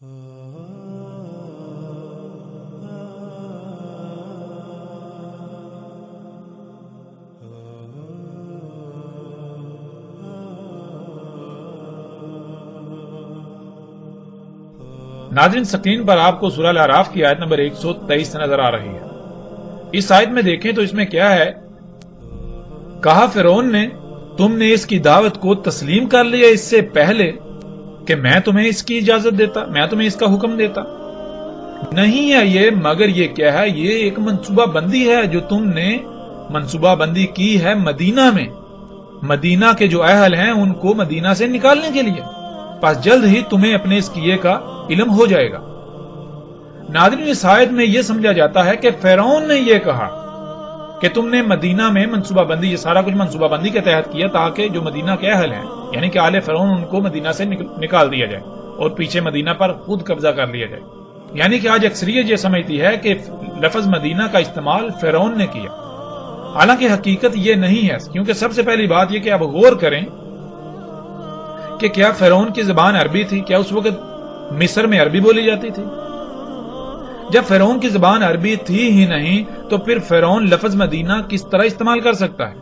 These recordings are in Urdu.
ناظرین، سکرین پر آپ کو سورہ الاعراف کی آیت نمبر 123 نظر آ رہی ہے۔ اس آیت میں دیکھیں تو اس میں کیا ہے؟ کہا فرعون نے، تم نے اس کی دعوت کو تسلیم کر لیا اس سے پہلے کہ میں تمہیں اس کی اجازت دیتا، میں تمہیں اس کا حکم دیتا؟ نہیں ہے یہ، مگر یہ کیا ہے؟ یہ ایک منصوبہ بندی ہے جو تم نے منصوبہ بندی کی ہے مدینہ میں، مدینہ کے جو اہل ہیں ان کو مدینہ سے نکالنے کے لیے۔ پس جلد ہی تمہیں اپنے اس کیے کا علم ہو جائے گا۔ ناظرین، اس آیت میں یہ سمجھا جاتا ہے کہ فرعون نے یہ کہا کہ تم نے مدینہ میں منصوبہ بندی، یہ سارا کچھ منصوبہ بندی کے تحت کیا تاکہ جو مدینہ کے اہل ہیں یعنی کہ آل فرعون ان کو مدینہ سے نکال دیا جائے اور پیچھے مدینہ پر خود قبضہ کر لیا جائے۔ یعنی کہ آج اکثریت یہ سمجھتی ہے کہ لفظ مدینہ کا استعمال فرعون نے کیا، حالانکہ حقیقت یہ نہیں ہے، کیونکہ سب سے پہلی بات یہ کہ اب غور کریں کہ کیا فرعون کی زبان عربی تھی؟ کیا اس وقت مصر میں عربی بولی جاتی تھی؟ جب فرعون کی زبان عربی تھی ہی نہیں تو پھر فرعون لفظ مدینہ کس طرح استعمال کر سکتا ہے؟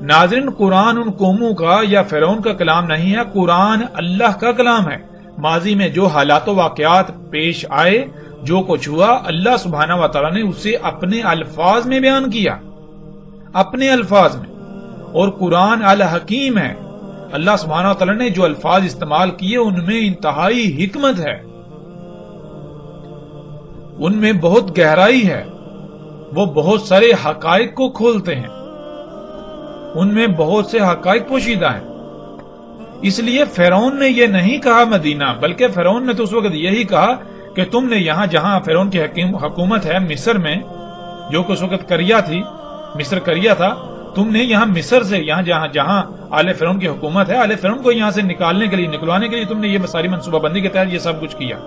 ناظرین، قرآن ان قوموں کا یا فرعون کا کلام نہیں ہے، قرآن اللہ کا کلام ہے۔ ماضی میں جو حالات و واقعات پیش آئے، جو کچھ ہوا، اللہ سبحانہ و تعالیٰ نے اسے اپنے الفاظ میں بیان کیا، اپنے الفاظ میں، اور قرآن الحکیم ہے۔ اللہ سبحانہ و تعالیٰ نے جو الفاظ استعمال کیے ان میں انتہائی حکمت ہے، ان میں بہت گہرائی ہے، وہ بہت سارے حقائق کو کھولتے ہیں، ان میں بہت سے حقائق پوشیدہ ہیں۔ اس لیے فرعون نے یہ نہیں کہا مدینہ، بلکہ فرعون نے تو اس وقت یہی کہا کہ تم نے یہاں جہاں فرعون کی حکومت ہے مصر میں، جو کہ اس وقت کریا تھی، مصر کریا تھا، تم نے یہاں مصر سے، یہاں جہاں آل فرعون کی حکومت ہے، آل فرعون کو یہاں سے نکالنے کے لیے، نکلوانے کے لیے تم نے یہ ساری منصوبہ بندی کے تحت یہ سب کچھ کیا۔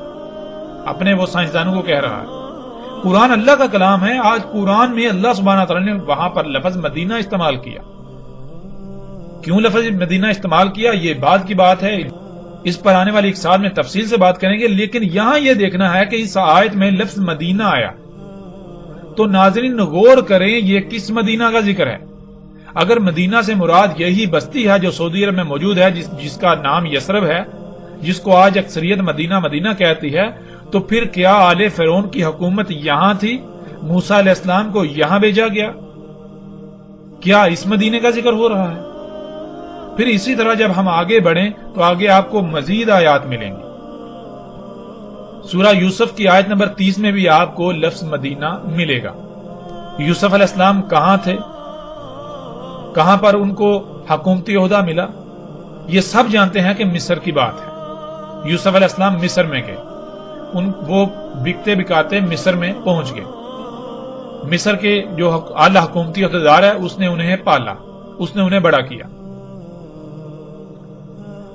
اپنے وہ سائنسدانوں کو کہہ رہا ہے۔ قرآن اللہ کا کلام ہے۔ آج قرآن میں اللہ سبحانہ تعالیٰ نے وہاں پر لفظ مدینہ استعمال کیا۔ کیوں لفظ مدینہ استعمال کیا یہ بعد کی بات ہے، اس پر آنے والی ایک ساتھ میں تفصیل سے بات کریں گے، لیکن یہاں یہ دیکھنا ہے کہ اس آیت میں لفظ مدینہ آیا تو ناظرین غور کریں یہ کس مدینہ کا ذکر ہے۔ اگر مدینہ سے مراد یہی بستی ہے جو سعودی عرب میں موجود ہے، جس کا نام یثرب ہے، جس کو آج اکثریت مدینہ مدینہ کہتی ہے، تو پھر کیا آل فرعون کی حکومت یہاں تھی؟ موسیٰ علیہ السلام کو یہاں بھیجا گیا؟ کیا اس مدینے کا ذکر ہو رہا ہے؟ پھر اسی طرح جب ہم آگے بڑھیں تو آگے آپ کو مزید آیات ملیں گی۔ سورہ یوسف کی آیت نمبر 30 میں بھی آپ کو لفظ مدینہ ملے گا۔ یوسف علیہ السلام کہاں تھے، کہاں پر ان کو حکومتی عہدہ ملا؟ یہ سب جانتے ہیں کہ مصر کی بات ہے۔ یوسف علیہ السلام مصر میں گئے، وہ بکتے بکاتے مصر میں پہنچ گئے۔ مصر کے جو اعلی حکومتی عہدیدار ہے اس نے انہیں پالا، اس نے انہیں بڑا کیا۔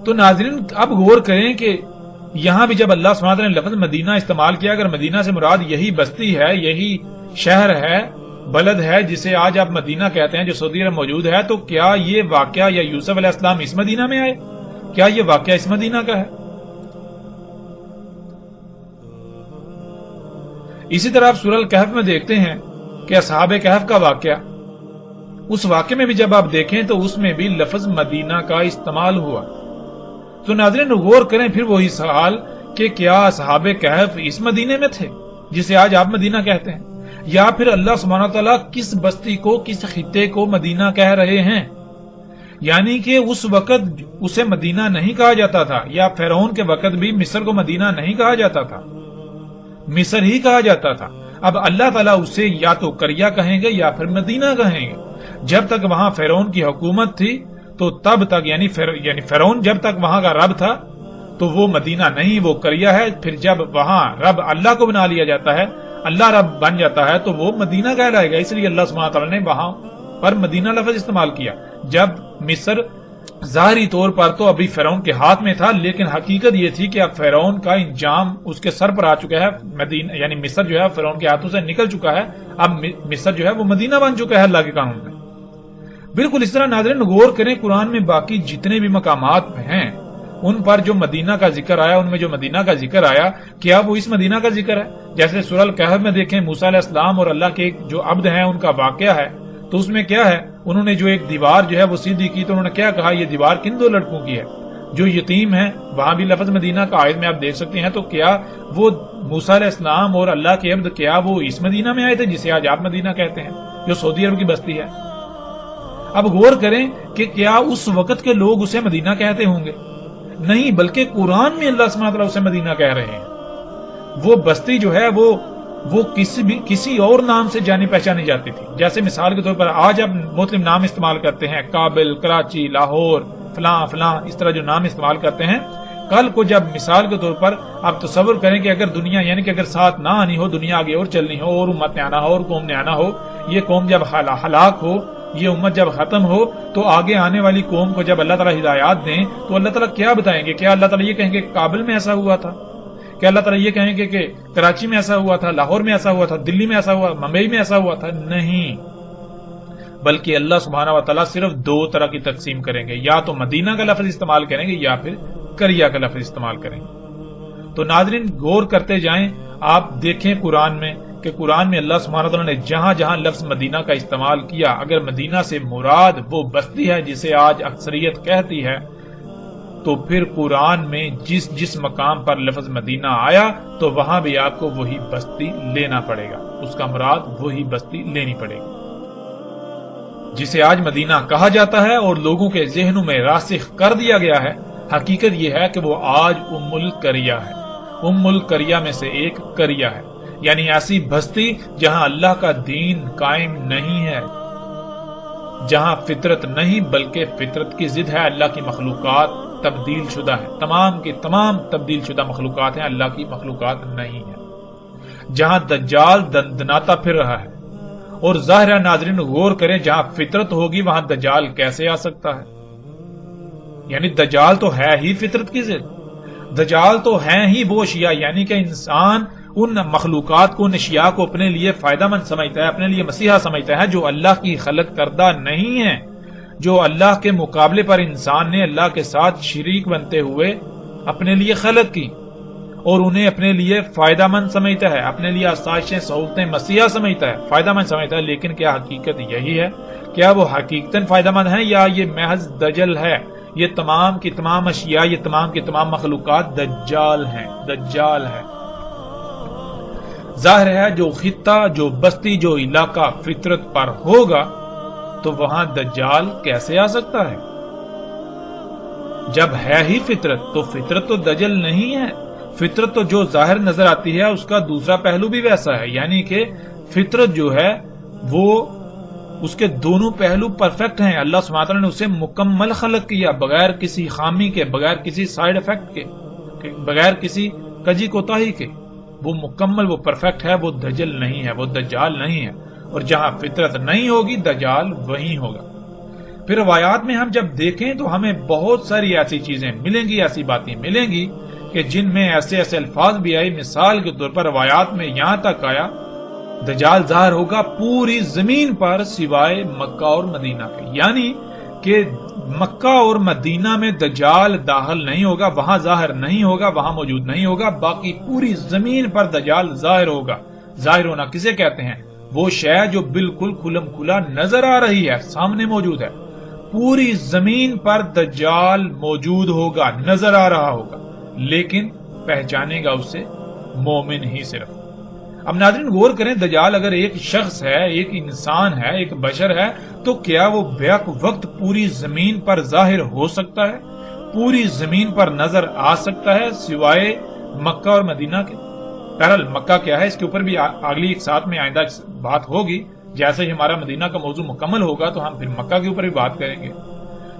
تو ناظرین اب غور کریں کہ یہاں بھی جب اللہ سبحانہ نے لفظ مدینہ استعمال کیا، اگر مدینہ سے مراد یہی بستی ہے، یہی شہر ہے، بلد ہے جسے آج آپ مدینہ کہتے ہیں، جو سعودی عرب موجود ہے، تو کیا یہ واقعہ یا یوسف علیہ السلام اس مدینہ میں آئے؟ کیا یہ واقعہ اس مدینہ کا ہے؟ اسی طرح آپ سورہ الکہف میں دیکھتے ہیں کہ اصحاب کہف کا واقعہ، اس واقعے میں بھی جب آپ دیکھیں تو اس میں بھی لفظ مدینہ کا استعمال ہوا۔ تو ناظرین غور کریں پھر وہی سوال کہ کیا اصحاب کہف اس مدینے میں تھے جسے آج آپ مدینہ کہتے ہیں، یا پھر اللہ سبحانہ تعالیٰ کس بستی کو، کس خطے کو مدینہ کہہ رہے ہیں؟ یعنی کہ اس وقت اسے مدینہ نہیں کہا جاتا تھا، یا فرعون کے وقت بھی مصر کو مدینہ نہیں کہا جاتا تھا، مصر ہی کہا جاتا تھا۔ اب اللہ تعالیٰ اسے یا تو کریا کہیں گے یا پھر مدینہ کہیں گے۔ جب تک وہاں فرعون کی حکومت تھی تو تب تک یعنی فرعون جب تک وہاں کا رب تھا تو وہ مدینہ نہیں، وہ کریا ہے۔ پھر جب وہاں رب اللہ کو بنا لیا جاتا ہے، اللہ رب بن جاتا ہے، تو وہ مدینہ کہلائے گا۔ اس لیے اللہ سبحانہ تعالیٰ نے وہاں پر مدینہ لفظ استعمال کیا۔ جب مصر ظاہری طور پر تو ابھی فرعون کے ہاتھ میں تھا، لیکن حقیقت یہ تھی کہ اب فرعون کا انجام اس کے سر پر آ چکا ہے، مدینہ یعنی مصر جو ہے فرعون کے ہاتھوں سے نکل چکا ہے، اب مصر جو ہے وہ مدینہ بن چکا ہے اللہ کے قانون میں۔ بالکل اس طرح ناظرین غور کریں قرآن میں باقی جتنے بھی مقامات ہیں ان پر جو مدینہ کا ذکر آیا، ان میں جو مدینہ کا ذکر آیا، کیا وہ اس مدینہ کا ذکر ہے؟ جیسے سورہ الکہف میں دیکھیں موسیٰ علیہ السلام اور اللہ کے ایک جو عبد ہیں ان کا واقعہ ہے، تو اس میں کیا ہے، انہوں نے جو ایک دیوار جو ہے وہ سیدھی کی، تو انہوں نے کیا کہا، یہ دیوار کن دو لڑکوں کی ہے جو یتیم ہیں؟ وہاں بھی لفظ مدینہ کا آیت میں آپ دیکھ سکتے ہیں۔ تو کیا وہ موسیٰ علیہ السلام اور اللہ کے عبد کیا وہ اس مدینہ میں آئے تھے جسے آج آپ مدینہ کہتے ہیں، جو سعودی عرب کی بستی ہے؟ اب غور کریں کہ کیا اس وقت کے لوگ اسے مدینہ کہتے ہوں گے؟ نہیں، بلکہ قرآن میں اللہ سبحانہ وتعالیٰ اسے مدینہ کہہ رہے ہیں۔ وہ بستی جو ہے وہ کسی اور نام سے جانی پہچانی جاتی تھی۔ جیسے مثال کے طور پر آج آپ مختلف نام استعمال کرتے ہیں، کابل، کراچی، لاہور، فلاں فلاں، اس طرح جو نام استعمال کرتے ہیں، کل کو جب مثال کے طور پر آپ تصور کریں کہ اگر دنیا، یعنی کہ اگر ساتھ نہ آنی ہو، دنیا آگے اور چلنی ہو، اور امت نے آنا ہو، اور قوم نے آنا ہو، یہ قوم جب ہلاک ہو، یہ امت جب ختم ہو، تو آگے آنے والی قوم کو جب اللہ تعالیٰ ہدایات دیں تو اللہ تعالیٰ کیا بتائیں گے؟ کیا اللہ تعالیٰ یہ کہیں گے کہ کابل میں ایسا ہوا تھا؟ کیا اللہ تعالیٰ یہ کہیں گے کہ کراچی میں ایسا ہوا تھا، لاہور میں ایسا ہوا تھا، دلی میں ایسا ہوا، ممبئی میں ایسا ہوا تھا؟ نہیں، بلکہ اللہ سبحانہ و تعالیٰ صرف دو طرح کی تقسیم کریں گے، یا تو مدینہ کا لفظ استعمال کریں گے یا پھر کریا کا لفظ استعمال کریں گے۔ تو ناظرین غور کرتے جائیں، آپ دیکھیں قرآن میں کہ قرآن میں اللہ سبحانہ وتعالیٰ نے جہاں جہاں لفظ مدینہ کا استعمال کیا، اگر مدینہ سے مراد وہ بستی ہے جسے آج اکثریت کہتی ہے، تو پھر قرآن میں جس مقام پر لفظ مدینہ آیا تو وہاں بھی آپ کو وہی بستی لینا پڑے گا، اس کا مراد وہی بستی لینی پڑے گی جسے آج مدینہ کہا جاتا ہے اور لوگوں کے ذہنوں میں راسخ کر دیا گیا ہے۔ حقیقت یہ ہے کہ وہ آج ام القریہ ہے، ام القریہ میں سے ایک قریہ ہے، یعنی ایسی بستی جہاں اللہ کا دین قائم نہیں ہے، جہاں فطرت نہیں بلکہ فطرت کی ضد ہے، اللہ کی مخلوقات تبدیل شدہ ہے، تمام کی تمام تبدیل شدہ مخلوقات ہیں، اللہ کی مخلوقات نہیں ہے، جہاں دجال دندناتا پھر رہا ہے۔ اور ظاہر ہے ناظرین غور کریں، جہاں فطرت ہوگی وہاں دجال کیسے آ سکتا ہے؟ یعنی دجال تو ہے ہی فطرت کی ضد، دجال تو ہیں ہی وہ اشیاء، یعنی کہ انسان ان مخلوقات کو، ان اشیاء کو اپنے لیے فائدہ مند سمجھتا ہے، اپنے لیے مسیحا سمجھتا ہے، جو اللہ کی خلق کردہ نہیں ہے، جو اللہ کے مقابلے پر انسان نے اللہ کے ساتھ شریک بنتے ہوئے اپنے لیے خلق کی، اور انہیں اپنے لیے فائدہ مند سمجھتا ہے، اپنے لیے آسائشیں سہولتیں مسیحا سمجھتا ہے، فائدہ مند سمجھتا ہے۔ لیکن کیا حقیقت یہی ہے؟ کیا وہ حقیقتاً فائدہ مند ہے یا یہ محض دجل ہے؟ یہ تمام کی تمام اشیاء، یہ تمام کی تمام مخلوقات دجال ہیں، دجال ہے۔ ظاہر ہے جو خطہ، جو بستی، جو علاقہ فطرت پر ہوگا تو وہاں دجال کیسے آ سکتا ہے؟ جب ہے ہی فطرت تو فطرت تو دجل نہیں ہے۔ فطرت تو جو ظاہر نظر آتی ہے اس کا دوسرا پہلو بھی ویسا ہے، یعنی کہ فطرت جو ہے وہ اس کے دونوں پہلو پرفیکٹ ہیں۔ اللہ سبحانہ وتعالیٰ نے اسے مکمل خلق کیا، بغیر کسی خامی کے، بغیر کسی سائیڈ افیکٹ کے، بغیر کسی کجی کوتاہی کے، وہ مکمل، وہ پرفیکٹ ہے، وہ دجل نہیں ہے، وہ دجال نہیں ہے۔ اور جہاں فطرت نہیں ہوگی دجال وہیں ہوگا۔ پھر روایات میں ہم جب دیکھیں تو ہمیں بہت ساری ایسی چیزیں ملیں گی، ایسی باتیں ملیں گی کہ جن میں ایسے ایسے الفاظ بھی آئے۔ مثال کے طور پر روایات میں یہاں تک آیا دجال ظاہر ہوگا پوری زمین پر سوائے مکہ اور مدینہ کے، یعنی کہ مکہ اور مدینہ میں دجال داخل نہیں ہوگا، وہاں ظاہر نہیں ہوگا، وہاں موجود نہیں ہوگا، باقی پوری زمین پر دجال ظاہر ہوگا۔ ظاہر ہونا کسے کہتے ہیں؟ وہ شے جو بالکل کھلم کھلا نظر آ رہی ہے، سامنے موجود ہے، پوری زمین پر دجال موجود ہوگا، نظر آ رہا ہوگا، لیکن پہچانے گا اسے مومن ہی صرف۔ اب ناظرین غور کریں، دجال اگر ایک شخص ہے، ایک انسان ہے، ایک بشر ہے، تو کیا وہ بیک وقت پوری زمین پر ظاہر ہو سکتا ہے، پوری زمین پر نظر آ سکتا ہے سوائے مکہ اور مدینہ کے؟ بہرحال مکہ کیا ہے اس کے اوپر بھی اگلی ایک ساتھ میں آئندہ بات ہوگی، جیسے ہی ہمارا مدینہ کا موضوع مکمل ہوگا تو ہم پھر مکہ کے اوپر بھی بات کریں گے۔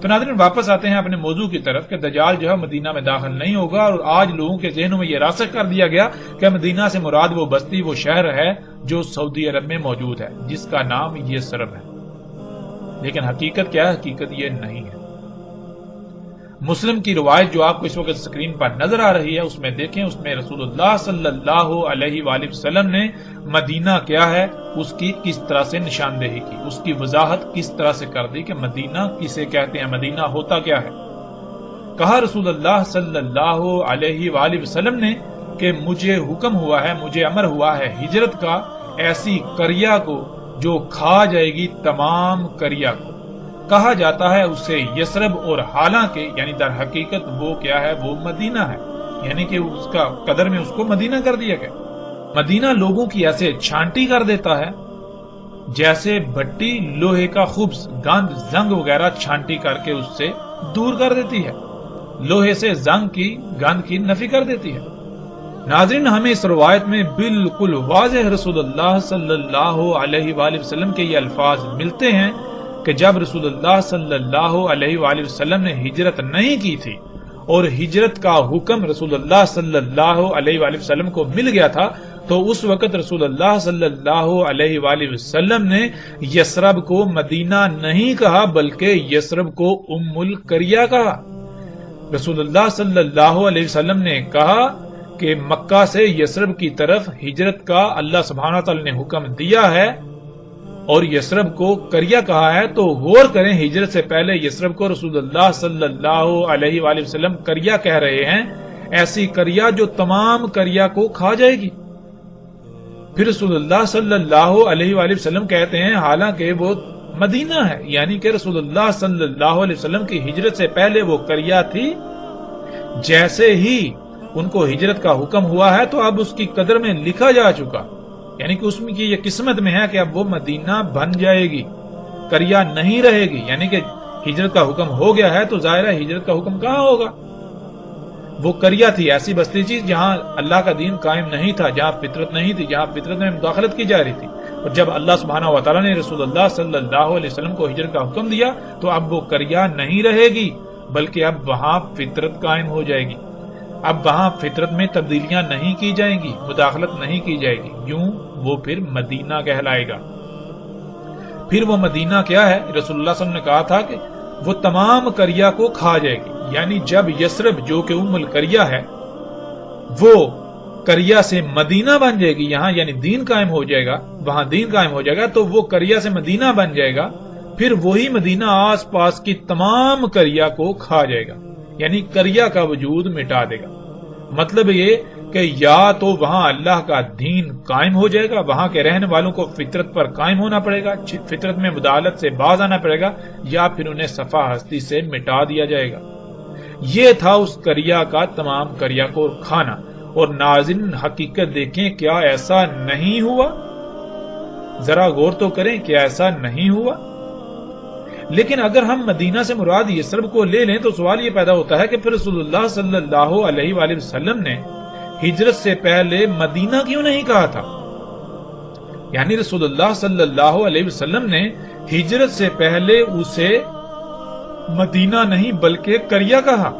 تو ناظرین واپس آتے ہیں اپنے موضوع کی طرف کہ دجال جو ہے مدینہ میں داخل نہیں ہوگا، اور آج لوگوں کے ذہنوں میں یہ راسخ کر دیا گیا کہ مدینہ سے مراد وہ بستی، وہ شہر ہے جو سعودی عرب میں موجود ہے، جس کا نام یثرب ہے۔ لیکن حقیقت کیا ہے؟ حقیقت یہ نہیں ہے۔ مسلم کی روایت جو آپ کو اس وقت اسکرین پر نظر آ رہی ہے اس میں دیکھیں، اس میں رسول اللہ صلی اللہ علیہ وآلہ وسلم نے مدینہ کیا ہے اس کی کس طرح سے نشاندہی کی، اس کی وضاحت کس طرح سے کر دی کہ مدینہ کسے کہتے ہیں، مدینہ ہوتا کیا ہے۔ کہا رسول اللہ صلی اللہ علیہ وآلہ وسلم نے کہ مجھے حکم ہوا ہے، مجھے امر ہوا ہے ہجرت کا ایسی قریہ کو جو کھا جائے گی تمام قریہ کو۔ کہا جاتا ہے اسے یثرب، اور حالانکہ یعنی در حقیقت وہ کیا ہے، وہ مدینہ ہے، یعنی کہ اس کا قدر میں اس کو مدینہ کر دیا گیا۔ مدینہ لوگوں کی ایسے چھانٹی کر دیتا ہے جیسے بھٹی لوہے کا خبز گند زنگ وغیرہ چھانٹی کر کے اس سے دور کر دیتی ہے، لوہے سے زنگ کی گند کی نفی کر دیتی ہے۔ ناظرین، ہمیں اس روایت میں بالکل واضح رسول اللہ صلی اللہ علیہ وآلہ وسلم کے یہ الفاظ ملتے ہیں کہ جب رسول اللہ صلی اللہ علیہ وآلہ وسلم نے ہجرت نہیں کی تھی اور ہجرت کا حکم رسول اللہ صلی اللہ علیہ وآلہ وسلم کو مل گیا تھا، تو اس وقت رسول اللہ صلی اللہ علیہ وآلہ وسلم نے یثرب کو مدینہ نہیں کہا بلکہ یثرب کو ام القریہ کہا۔ رسول اللہ صلی اللہ علیہ وسلم نے کہا کہ مکہ سے یثرب کی طرف ہجرت کا اللہ سبحانہ تعالی نے حکم دیا ہے اور یثرب کو قریہ کہا ہے، تو غور کریں ہجرت سے پہلے یثرب کو رسول اللہ صلی اللہ علیہ وآلہ وسلم قریہ کہہ رہے ہیں، ایسی قریہ جو تمام قریہ کو کھا جائے گی۔ پھر رسول اللہ صلی اللہ علیہ وآلہ وسلم کہتے ہیں حالانکہ وہ مدینہ ہے، یعنی کہ رسول اللہ صلی اللہ علیہ وسلم کی ہجرت سے پہلے وہ قریہ تھی، جیسے ہی ان کو ہجرت کا حکم ہوا ہے تو اب اس کی قدر میں لکھا جا چکا، یعنی کہ اس میں کی یہ قسمت میں ہے کہ اب وہ مدینہ بن جائے گی، قریہ نہیں رہے گی، یعنی کہ ہجرت کا حکم ہو گیا ہے تو ظاہر ہے ہجرت کا حکم کہاں ہوگا۔ وہ قریہ تھی، ایسی بستی تھی جہاں اللہ کا دین قائم نہیں تھا، جہاں فطرت نہیں تھی، جہاں فطرت میں مداخلت کی جا رہی تھی، اور جب اللہ سبحانہ و تعالیٰ نے رسول اللہ صلی اللہ علیہ وسلم کو ہجرت کا حکم دیا تو اب وہ قریہ نہیں رہے گی بلکہ اب وہاں فطرت قائم ہو جائے گی، اب وہاں فطرت میں تبدیلیاں نہیں کی جائیں گی، مداخلت نہیں کی جائے گی، یوں وہ پھر مدینہ کہلائے گا۔ پھر وہ مدینہ کیا ہے؟ رسول اللہ صلی اللہ علیہ وسلم نے کہا تھا کہ وہ تمام قریہ کو کھا جائے گی، یعنی جب یثرب جو کہ ام القریہ ہے وہ قریہ سے مدینہ بن جائے گی، یہاں یعنی دین قائم ہو جائے گا، وہاں دین قائم ہو جائے گا تو وہ قریہ سے مدینہ بن جائے گا، پھر وہی مدینہ آس پاس کی تمام قریہ کو کھا جائے گا، یعنی قریہ کا وجود مٹا دے گا۔ مطلب یہ کہ یا تو وہاں اللہ کا دین قائم ہو جائے گا، وہاں کے رہنے والوں کو فطرت پر قائم ہونا پڑے گا، فطرت میں مداخلت سے باز آنا پڑے گا، یا پھر انہیں صفا ہستی سے مٹا دیا جائے گا۔ یہ تھا اس قریہ کا تمام قریہ کو کھانا۔ اور ناظرین حقیقت دیکھیں، کیا ایسا نہیں ہوا؟ ذرا غور تو کریں، کیا ایسا نہیں ہوا؟ لیکن اگر ہم مدینہ سے مراد یثرب کو لے لیں تو سوال یہ پیدا ہوتا ہے کہ پھر رسول اللہ صلی اللہ علیہ وآلہ وسلم نے ہجرت سے پہلے مدینہ کیوں نہیں کہا تھا؟ یعنی رسول اللہ صلی اللہ علیہ وسلم نے ہجرت سے پہلے اسے مدینہ نہیں بلکہ قریہ کہا،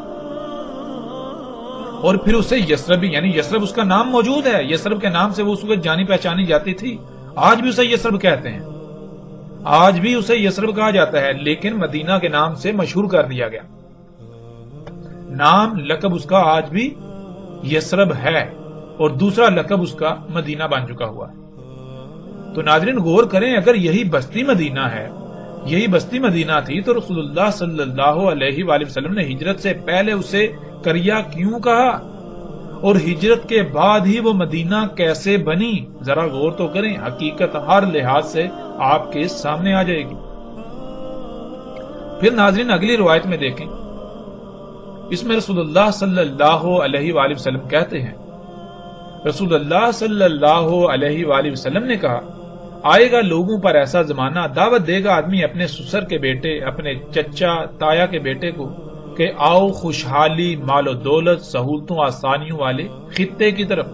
اور پھر اسے یثرب، یعنی یثرب اس کا نام موجود ہے، یثرب کے نام سے وہ اس وقت جانی پہچانی جاتی تھی، آج بھی اسے یثرب کہتے ہیں، آج بھی اسے یثرب کہا جاتا ہے، لیکن مدینہ کے نام سے مشہور کر دیا گیا، نام لقب اس کا آج بھی یثرب ہے اور دوسرا لقب اس کا مدینہ بن چکا ہوا ہے۔ تو ناظرین غور کریں، اگر یہی بستی مدینہ ہے، یہی بستی مدینہ تھی تو رسول اللہ صلی اللہ علیہ وآلہ وسلم نے ہجرت سے پہلے اسے قریہ کیوں کہا، اور ہجرت کے بعد ہی وہ مدینہ کیسے بنی؟ ذرا غور تو کریں، حقیقت ہر لحاظ سے آپ کے سامنے آ جائے گی۔ پھر ناظرین اگلی روایت میں دیکھیں، اس میں رسول اللہ صلی اللہ علیہ وآلہ وسلم کہتے ہیں، رسول اللہ صلی اللہ علیہ وآلہ وسلم نے کہا، آئے گا لوگوں پر ایسا زمانہ، دعوت دے گا آدمی اپنے سسر کے بیٹے، اپنے چچا تایا کے بیٹے کو کہ آؤ خوشحالی، مال و دولت، سہولتوں آسانیوں والے خطے کی طرف،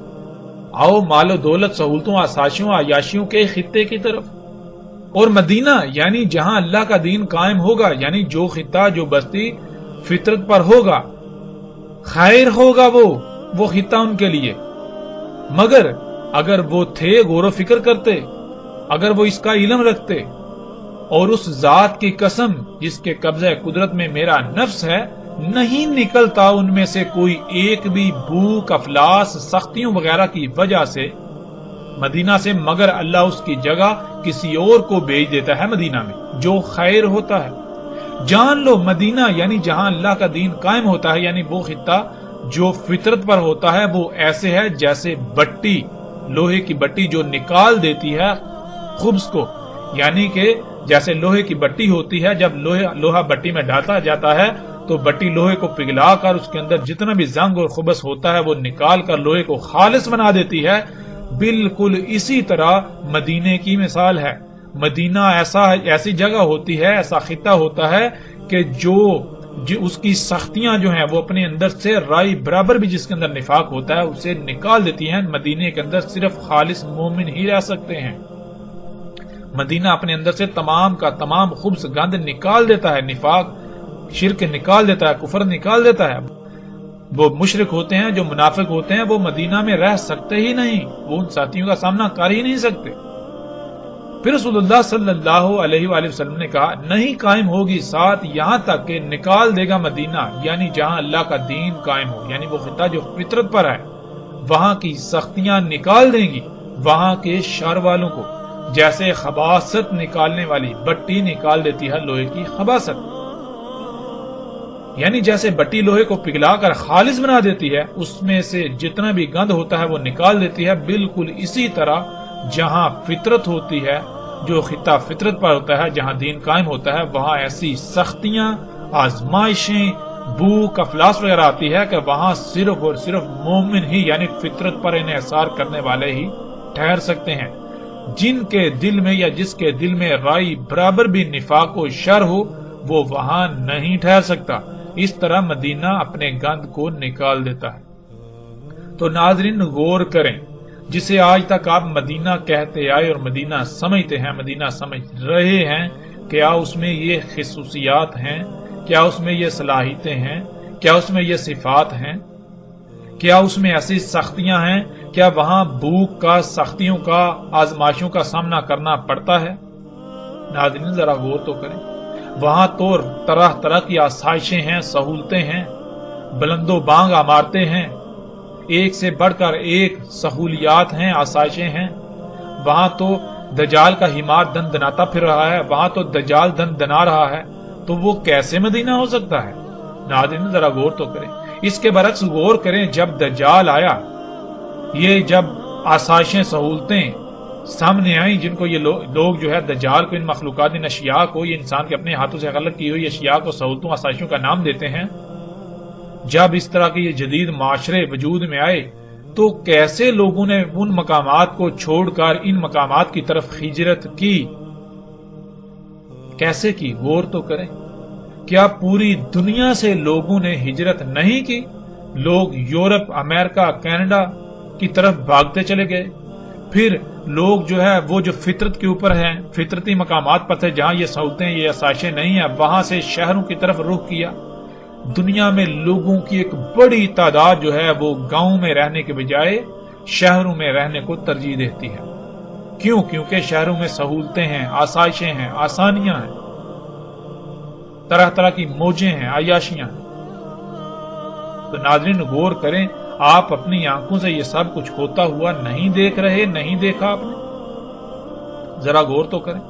آؤ مال و دولت، سہولتوں آسائشوں عیاشیوں کے خطے کی طرف۔ اور مدینہ یعنی جہاں اللہ کا دین قائم ہوگا، یعنی جو خطہ جو بستی فطرت پر ہوگا، خیر ہوگا وہ خطہ ان کے لیے، مگر اگر وہ تھے غور و فکر کرتے، اگر وہ اس کا علم رکھتے، اور اس ذات کی قسم جس کے قبضہ قدرت میں میرا نفس ہے، نہیں نکلتا ان میں سے کوئی ایک بھی بھوک، افلاس، سختیوں وغیرہ کی وجہ سے مدینہ سے، مگر اللہ اس کی جگہ کسی اور کو بھیج دیتا ہے مدینہ میں جو خیر ہوتا ہے۔ جان لو مدینہ یعنی جہاں اللہ کا دین قائم ہوتا ہے، یعنی وہ خطہ جو فطرت پر ہوتا ہے، وہ ایسے ہے جیسے بٹی، لوہے کی بٹی جو نکال دیتی ہے خبز کو، یعنی کہ جیسے لوہے کی بٹی ہوتی ہے، جب لوہا بٹی میں ڈالا جاتا ہے تو بٹی لوہے کو پگھلا کر اس کے اندر جتنا بھی زنگ اور خبث ہوتا ہے وہ نکال کر لوہے کو خالص بنا دیتی ہے، بالکل اسی طرح مدینے کی مثال ہے۔ مدینہ ایسی جگہ ہوتی ہے، ایسا خطہ ہوتا ہے کہ جو اس کی سختیاں جو ہیں وہ اپنے اندر سے رائی برابر بھی جس کے اندر نفاق ہوتا ہے اسے نکال دیتی ہیں۔ مدینے کے اندر صرف خالص مومن ہی رہ سکتے ہیں۔ مدینہ اپنے اندر سے تمام کا تمام خبث گند نکال دیتا ہے، نفاق شرک نکال دیتا ہے، کفر نکال دیتا ہے۔ وہ مشرک ہوتے ہیں، جو منافق ہوتے ہیں، وہ مدینہ میں رہ سکتے ہی نہیں، وہ ان ساتھیوں کا سامنا کر ہی نہیں سکتے۔ پھر رسول اللہ صلی اللہ علیہ وآلہ وسلم نے کہا نہیں قائم ہوگی ساتھ یہاں تک کہ نکال دے گا مدینہ، یعنی جہاں اللہ کا دین قائم ہو، یعنی وہ خطہ جو فطرت پر ہے، وہاں کی سختیاں نکال دیں گی وہاں کے شر والوں کو، جیسے خباثت نکالنے والی بٹی نکال دیتی ہے لوہے کی خباثت، یعنی جیسے بٹی لوہے کو پگھلا کر خالص بنا دیتی ہے، اس میں سے جتنا بھی گند ہوتا ہے وہ نکال دیتی ہے، بالکل اسی طرح جہاں فطرت ہوتی ہے، جو خطہ فطرت پر ہوتا ہے، جہاں دین قائم ہوتا ہے، وہاں ایسی سختیاں، آزمائشیں، بھوک، افلاس وغیرہ آتی ہے کہ وہاں صرف اور صرف مومن ہی یعنی فطرت پر انحصار کرنے والے ہی ٹھہر سکتے ہیں۔ جن کے دل میں یا جس کے دل میں رائی برابر بھی نفاق و شر ہو وہ وہاں نہیں ٹھہر سکتا۔ اس طرح مدینہ اپنے گند کو نکال دیتا ہے۔ تو ناظرین غور کریں، جسے آج تک آپ مدینہ کہتے آئے اور مدینہ سمجھتے ہیں، مدینہ سمجھ رہے ہیں، کیا اس میں یہ خصوصیات ہیں؟ کیا اس میں یہ صلاحیتیں ہیں؟ کیا اس میں یہ صفات ہیں؟ کیا اس میں ایسی سختیاں ہیں؟ کیا وہاں بھوک کا، سختیوں کا، آزمائشوں کا سامنا کرنا پڑتا ہے؟ ناظرین ذرا غور تو کریں، وہاں تو طرح طرح کی آسائشیں ہیں، سہولتیں ہیں، بلند و بانگ عمارتیں ہیں، ایک سے بڑھ کر ایک سہولیات ہیں، آسائشیں ہیں۔ وہاں تو دجال کا حمار دن دناتا پھر رہا ہے، وہاں تو دجال دن دنا رہا ہے، تو وہ کیسے مدینہ ہو سکتا ہے؟ ناظرین ذرا غور تو کریں۔ اس کے برعکس غور کریں، جب دجال آیا، یہ جب آسائشیں، سہولتیں سامنے آئیں، جن کو یہ لوگ جو ہے دجال کو، ان مخلوقات، ان اشیاء کو، یہ انسان کے اپنے ہاتھوں سے خلق کی ہوئی اشیاء کو سہولتوں، آسائشوں کا نام دیتے ہیں، جب اس طرح کے یہ جدید معاشرے وجود میں آئے تو کیسے لوگوں نے ان مقامات کو چھوڑ کر ان مقامات کی طرف ہجرت کی؟ کیسے کی؟ غور تو کریں۔ کیا پوری دنیا سے لوگوں نے ہجرت نہیں کی؟ لوگ یورپ، امریکہ، کینیڈا کی طرف بھاگتے چلے گئے، پھر لوگ جو ہے وہ جو فطرت کے اوپر ہیں، فطرتی مقامات پر تھے جہاں یہ سہولتیں، یہ آسائشیں نہیں ہیں، وہاں سے شہروں کی طرف رخ کیا۔ دنیا میں لوگوں کی ایک بڑی تعداد جو ہے وہ گاؤں میں رہنے کے بجائے شہروں میں رہنے کو ترجیح دیتی ہے۔ کیوں؟ کیونکہ شہروں میں سہولتیں ہیں، آسائشیں ہیں، آسانیاں ہیں، طرح طرح کی موجیں ہیں، عیاشیاں ہیں۔ تو ناظرین غور کریں، آپ اپنی آنکھوں سے یہ سب کچھ ہوتا ہوا نہیں دیکھ رہے، نہیں دیکھا آپ نے؟ ذرا غور تو کریں۔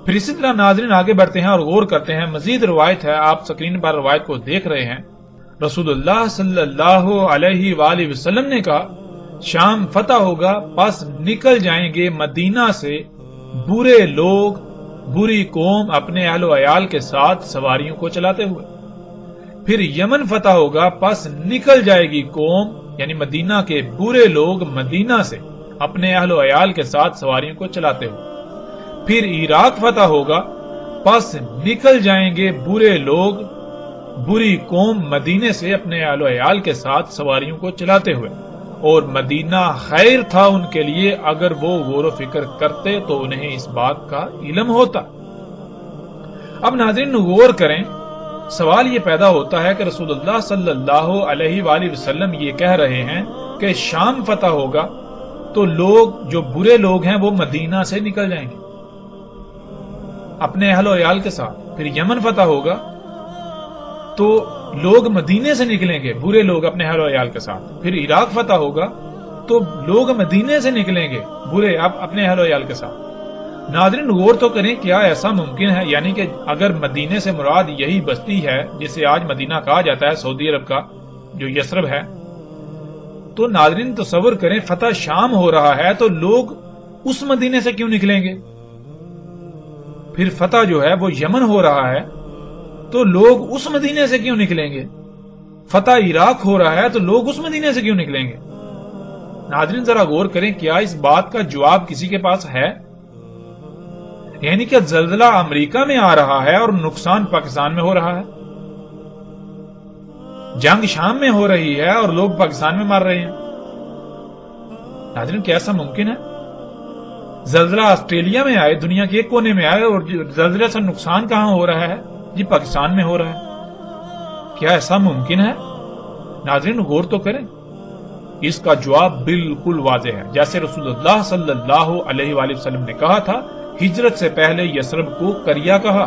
پھر اسی طرح ناظرین آگے بڑھتے ہیں اور غور کرتے ہیں، مزید روایت ہے، آپ سکرین پر روایت کو دیکھ رہے ہیں۔ رسول اللہ صلی اللہ علیہ وآلہ وسلم نے کہا شام فتح ہوگا پس نکل جائیں گے مدینہ سے برے لوگ، بری قوم اپنے اہل و عیال کے ساتھ سواریوں کو چلاتے ہوئے۔ پھر یمن فتح ہوگا پس نکل جائے گی قوم، یعنی مدینہ کے برے لوگ مدینہ سے اپنے اہل و عیال کے ساتھ سواریوں کو چلاتے ہوئے۔ پھر عراق فتح ہوگا پس نکل جائیں گے برے لوگ، بری قوم مدینے سے اپنے اہل و عیال کے ساتھ سواریوں کو چلاتے ہوئے، اور مدینہ خیر تھا ان کے لیے اگر وہ غور و فکر کرتے تو انہیں اس بات کا علم ہوتا۔ اب ناظرین غور کریں، سوال یہ پیدا ہوتا ہے کہ رسول اللہ صلی اللہ علیہ وآلہ وسلم یہ کہہ رہے ہیں کہ شام فتح ہوگا تو لوگ جو برے لوگ ہیں وہ مدینہ سے نکل جائیں گے اپنے اہل و عیال کے ساتھ۔ پھر یمن فتح ہوگا تو لوگ مدینے سے نکلیں گے، برے لوگ اپنے اہل و عیال کے ساتھ۔ پھر عراق فتح ہوگا تو لوگ مدینے سے نکلیں گے، برے اپنے اہل و عیال کے ساتھ۔ ناظرین غور تو کریں، کیا ایسا ممکن ہے؟ یعنی کہ اگر مدینے سے مراد یہی بستی ہے جسے آج مدینہ کہا جاتا ہے، سعودی عرب کا جو یثرب ہے، تو ناظرین تصور کریں فتح شام ہو رہا ہے تو لوگ اس مدینے سے کیوں نکلیں گے؟ پھر فتح جو ہے وہ یمن ہو رہا ہے تو لوگ اس مدینے سے کیوں نکلیں گے؟ فتح عراق ہو رہا ہے تو لوگ اس مدینے سے کیوں نکلیں گے؟ ناظرین ذرا غور کریں، کیا اس بات کا جواب کسی کے پاس ہے؟ یعنی کہ زلزلہ امریکہ میں آ رہا ہے اور نقصان پاکستان میں ہو رہا ہے، جنگ شام میں ہو رہی ہے اور لوگ پاکستان میں مر رہے ہیں۔ ناظرین کیا ایسا ممکن ہے؟ زلزلہ آسٹریلیا میں آئے، دنیا کے ایک کونے میں آئے، اور زلزلے سے نقصان کہاں ہو رہا ہے؟ جی پاکستان میں ہو رہا ہے۔ کیا ایسا ممکن ہے؟ ناظرین غور تو کریں، اس کا جواب بالکل واضح ہے۔ جیسے رسول اللہ صلی اللہ علیہ وآلہ وسلم نے کہا تھا، ہجرت سے پہلے یثرب کو کریا کہا،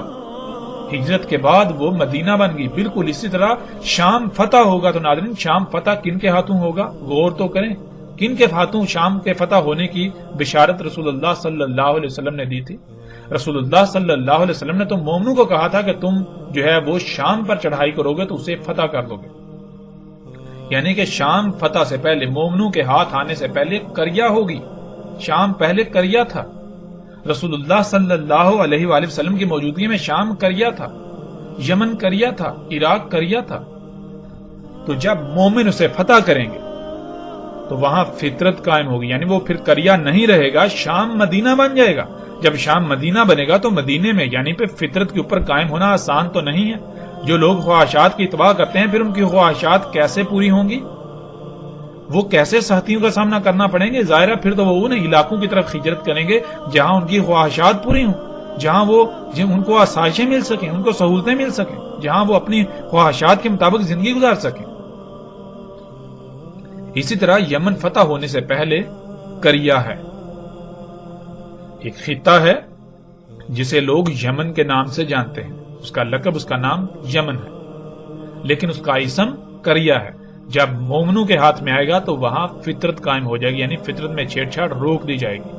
ہجرت کے بعد وہ مدینہ بن گئی۔ بالکل اسی طرح شام فتح ہوگا تو ناظرین شام فتح کن کے ہاتھوں ہوگا؟ غور تو کریں، کن کے ہاتھوں شام کے فتح ہونے کی بشارت رسول اللہ صلی اللہ علیہ وسلم نے دی تھی؟ رسول اللہ صلی اللہ علیہ وسلم نے تو مومنوں کو کہا تھا کہ تم جو ہے وہ شام پر چڑھائی کرو گے تو اسے فتح کر دو گے، یعنی کہ شام فتح سے پہلے، مومنوں کے ہاتھ آنے سے پہلے کریا ہوگی۔ شام پہلے کریا تھا، رسول اللہ صلی اللہ علیہ وآلہ وسلم کی موجودگی میں شام کریا تھا، یمن کریا تھا، عراق کریا تھا۔ تو جب مومن اسے فتح کریں گے تو وہاں فطرت قائم ہوگی، یعنی وہ پھر کریا نہیں رہے گا، شام مدینہ بن جائے گا۔ جب شام مدینہ بنے گا تو مدینے میں یعنی پہ فطرت کے اوپر قائم ہونا آسان تو نہیں ہے۔ جو لوگ خواہشات کی اتباع کرتے ہیں پھر ان کی خواہشات کیسے پوری ہوں گی؟ وہ کیسے سختیوں کا سامنا کرنا پڑیں گے؟ ظاہرہ پھر تو وہ ان علاقوں کی طرف ہجرت کریں گے جہاں ان کی خواہشات پوری ہوں، جہاں ان کو آسائشیں مل سکیں، ان کو سہولتیں مل سکیں، جہاں وہ اپنی خواہشات کے مطابق زندگی گزار سکیں۔ اسی طرح یمن فتح ہونے سے پہلے کریا ہے، ایک خطہ ہے جسے لوگ یمن کے نام سے جانتے ہیں، اس کا لقب، اس کا نام یمن ہے، لیکن اس کا اسم کریا ہے۔ جب مومنوں کے ہاتھ میں آئے گا تو وہاں فطرت قائم ہو جائے گی، یعنی فطرت میں چھیڑ چھاڑ روک دی جائے گی،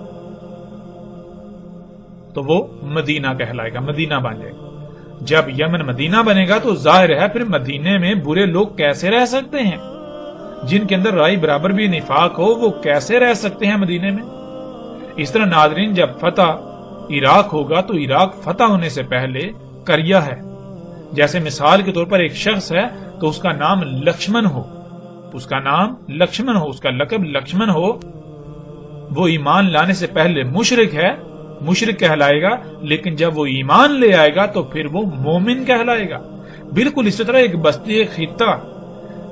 تو وہ مدینہ کہلائے گا، مدینہ بن جائے گا۔ جب یمن مدینہ بنے گا تو ظاہر ہے پھر مدینے میں برے لوگ کیسے رہ سکتے ہیں؟ جن کے اندر رائے برابر بھی نفاق ہو وہ کیسے رہ سکتے ہیں مدینے میں؟ اس طرح ناظرین جب فتح عراق ہوگا تو عراق فتح ہونے سے پہلے کریا ہے۔ جیسے مثال کے طور پر ایک شخص ہے تو اس کا نام لکشمن ہو، اس کا نام لکشمن ہو، اس کا لقب لکشمن ہو، وہ ایمان لانے سے پہلے مشرک ہے، مشرک کہلائے گا، لیکن جب وہ ایمان لے آئے گا تو پھر وہ مومن کہلائے گا۔ بالکل اسی طرح ایک بستی، ایک خطہ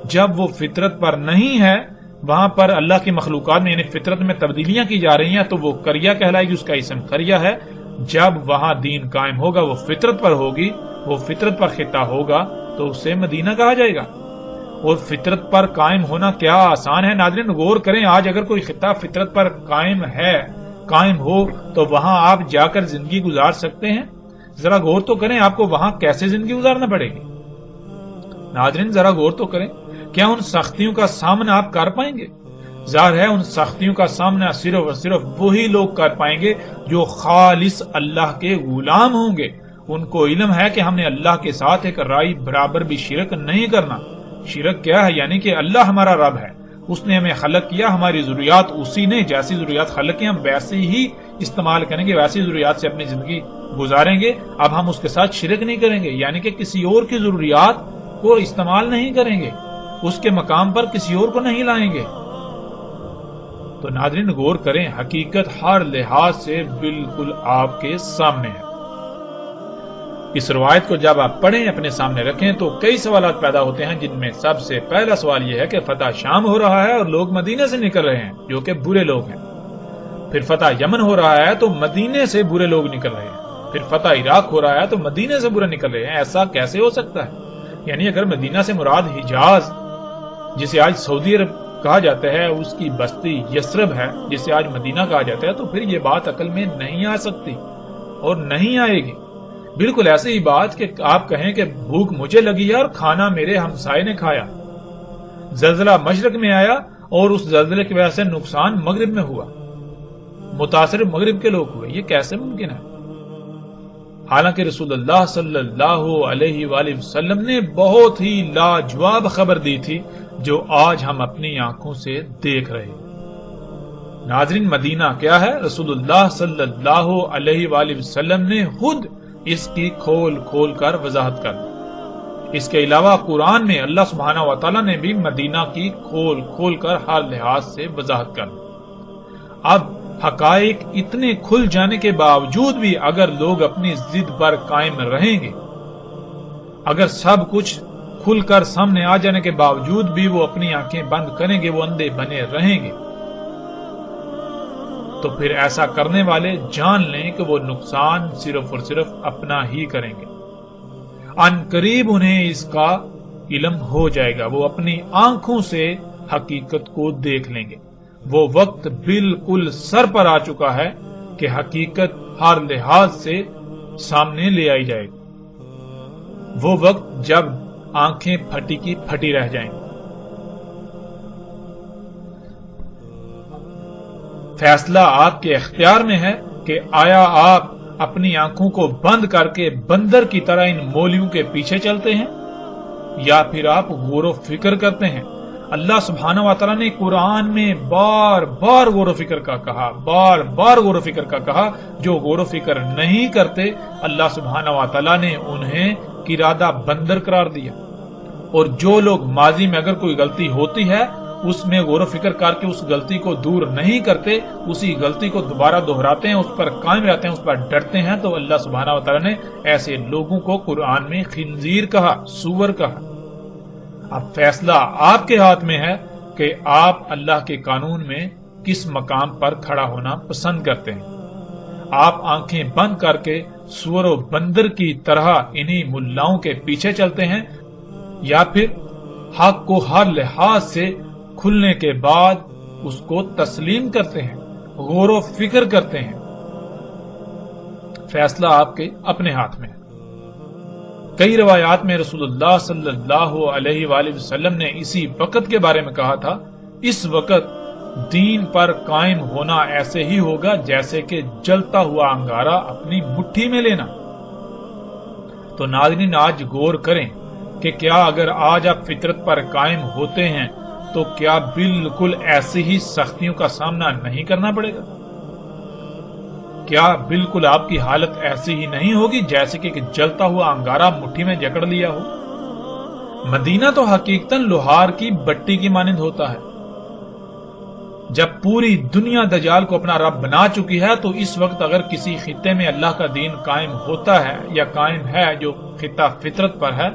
جب وہ فطرت پر نہیں ہے، وہاں پر اللہ کی مخلوقات میں یعنی فطرت میں تبدیلیاں کی جا رہی ہیں تو وہ کریا کہلائے گی، اس کا اسم کریا ہے۔ جب وہاں دین قائم ہوگا، وہ فطرت پر ہوگی، وہ فطرت پر خطہ ہوگا تو اسے مدینہ کہا جائے گا۔ اور فطرت پر قائم ہونا کیا آسان ہے؟ ناظرین غور کریں، آج اگر کوئی خطہ فطرت پر قائم ہو تو وہاں آپ جا کر زندگی گزار سکتے ہیں؟ ذرا غور تو کریں، آپ کو وہاں کیسے زندگی گزارنا پڑے گی؟ ناظرین ذرا غور تو کریں، کیا ان سختیوں کا سامنا آپ کر پائیں گے؟ ظاہر ہے ان سختیوں کا سامنا صرف اور صرف وہی لوگ کر پائیں گے جو خالص اللہ کے غلام ہوں گے۔ ان کو علم ہے کہ ہم نے اللہ کے ساتھ ایک رائے برابر بھی شرک نہیں کرنا۔ شرک کیا ہے؟ یعنی کہ اللہ ہمارا رب ہے، اس نے ہمیں خلق کیا، ہماری ضروریات اسی نے جیسی ضروریات خلق کی ہم ویسے ہی استعمال کریں گے، ویسی ضروریات سے اپنی زندگی گزاریں گے۔ اب ہم اس کے ساتھ شرک نہیں کریں گے، یعنی کہ کسی اور کی ضروریات کو استعمال نہیں کریں گے، اس کے مقام پر کسی اور کو نہیں لائیں گے۔ تو ناظرین غور کریں، حقیقت ہر لحاظ سے بالکل آپ کے سامنے ہے۔ اس روایت کو جب آپ پڑھیں، اپنے سامنے رکھیں تو کئی سوالات پیدا ہوتے ہیں، جن میں سب سے پہلا سوال یہ ہے کہ فتح شام ہو رہا ہے اور لوگ مدینے سے نکل رہے ہیں جو کہ برے لوگ ہیں۔ پھر فتح یمن ہو رہا ہے تو مدینے سے برے لوگ نکل رہے ہیں۔ پھر فتح عراق ہو رہا ہے تو مدینے سے برے نکل رہے ہیں۔ ایسا کیسے ہو سکتا ہے؟ یعنی اگر مدینہ سے مراد حجاز جسے آج سعودی عرب کہا جاتا ہے، اس کی بستی یثرب ہے جسے آج مدینہ کہا جاتا ہے، تو پھر یہ بات عقل میں نہیں آ سکتی اور نہیں آئے گی۔ بالکل ایسی ہی بات کہ آپ کہیں کہ بھوک مجھے لگی ہے اور کھانا میرے ہمسائے نے کھایا، زلزلہ مشرق میں آیا اور اس زلزلے کی وجہ سے نقصان مغرب میں ہوا۔ متاثر مغرب کے لوگ ہوئے، یہ کیسے ممکن ہے؟ حالانکہ رسول اللہ صلی اللہ علیہ وآلہ وسلم نے بہت ہی لاجواب خبر دی تھی جو آج ہم اپنی آنکھوں سے دیکھ رہے ہیں۔ ناظرین، مدینہ کیا ہے؟ رسول اللہ صلی اللہ علیہ وآلہ وسلم نے خود اس کی کھول کھول کر وضاحت کر دی۔ اس کے علاوہ قرآن میں اللہ سبحانہ و تعالیٰ نے بھی مدینہ کی کھول کھول کر ہر لحاظ سے وضاحت کر دی۔ اب حقائق اتنے کھل جانے کے باوجود بھی اگر لوگ اپنی ضد پر قائم رہیں گے، اگر سب کچھ کھل کر سامنے آ جانے کے باوجود بھی وہ اپنی آنکھیں بند کریں گے، وہ اندھے بنے رہیں گے، تو پھر ایسا کرنے والے جان لیں کہ وہ نقصان صرف اور صرف اپنا ہی کریں گے۔ ان قریب انہیں اس کا علم ہو جائے گا، وہ اپنی آنکھوں سے حقیقت کو دیکھ لیں گے۔ وہ وقت بالکل سر پر آ چکا ہے کہ حقیقت ہر لحاظ سے سامنے لے آئی جائے گی۔ وہ وقت جب آنکھیں پھٹی کی پھٹی رہ جائیں گی۔ فیصلہ آپ کے اختیار میں ہے کہ آیا آپ اپنی آنکھوں کو بند کر کے بندر کی طرح ان مولیوں کے پیچھے چلتے ہیں، یا پھر آپ غور و فکر کرتے ہیں۔ اللہ سبحانہ و تعالیٰ نے قرآن میں بار بار غور و فکر کا کہا، بار بار غور و فکر کا کہا۔ جو غور و فکر نہیں کرتے، اللہ سبحانہ و تعالیٰ نے انہیں قرادہ بندر قرار دیا۔ اور جو لوگ ماضی میں اگر کوئی غلطی ہوتی ہے اس میں غور و فکر کر کے اس غلطی کو دور نہیں کرتے، اسی غلطی کو دوبارہ دہراتے ہیں، اس پر قائم رہتے ہیں، اس پر ڈرتے ہیں، تو اللہ سبحانہ و تعالیٰ نے ایسے لوگوں کو قرآن میں خنزیر کہا، سور کہا۔ اب فیصلہ آپ کے ہاتھ میں ہے کہ آپ اللہ کے قانون میں کس مقام پر کھڑا ہونا پسند کرتے ہیں۔ آپ آنکھیں بند کر کے سور و بندر کی طرح انہی ملاؤں کے پیچھے چلتے ہیں، یا پھر حق کو ہر لحاظ سے کھلنے کے بعد اس کو تسلیم کرتے ہیں، غور و فکر کرتے ہیں۔ فیصلہ آپ کے اپنے ہاتھ میں ہے۔ کئی روایات میں رسول اللہ صلی اللہ علیہ وآلہ وسلم نے اسی وقت کے بارے میں کہا تھا، اس وقت دین پر قائم ہونا ایسے ہی ہوگا جیسے کہ جلتا ہوا انگارہ اپنی مٹھی میں لینا۔ تو ناظرین، آج غور کریں کہ کیا اگر آج آپ فطرت پر قائم ہوتے ہیں تو کیا بالکل ایسی ہی سختیوں کا سامنا نہیں کرنا پڑے گا؟ کیا بالکل آپ کی حالت ایسی ہی نہیں ہوگی جیسے کہ جلتا ہوا انگارہ مٹھی میں جکڑ لیا ہو؟ مدینہ تو حقیقتاً لوہار کی بٹی کی مانند ہوتا ہے۔ جب پوری دنیا دجال کو اپنا رب بنا چکی ہے تو اس وقت اگر کسی خطے میں اللہ کا دین قائم ہوتا ہے یا قائم ہے جو خطہ فطرت پر ہے،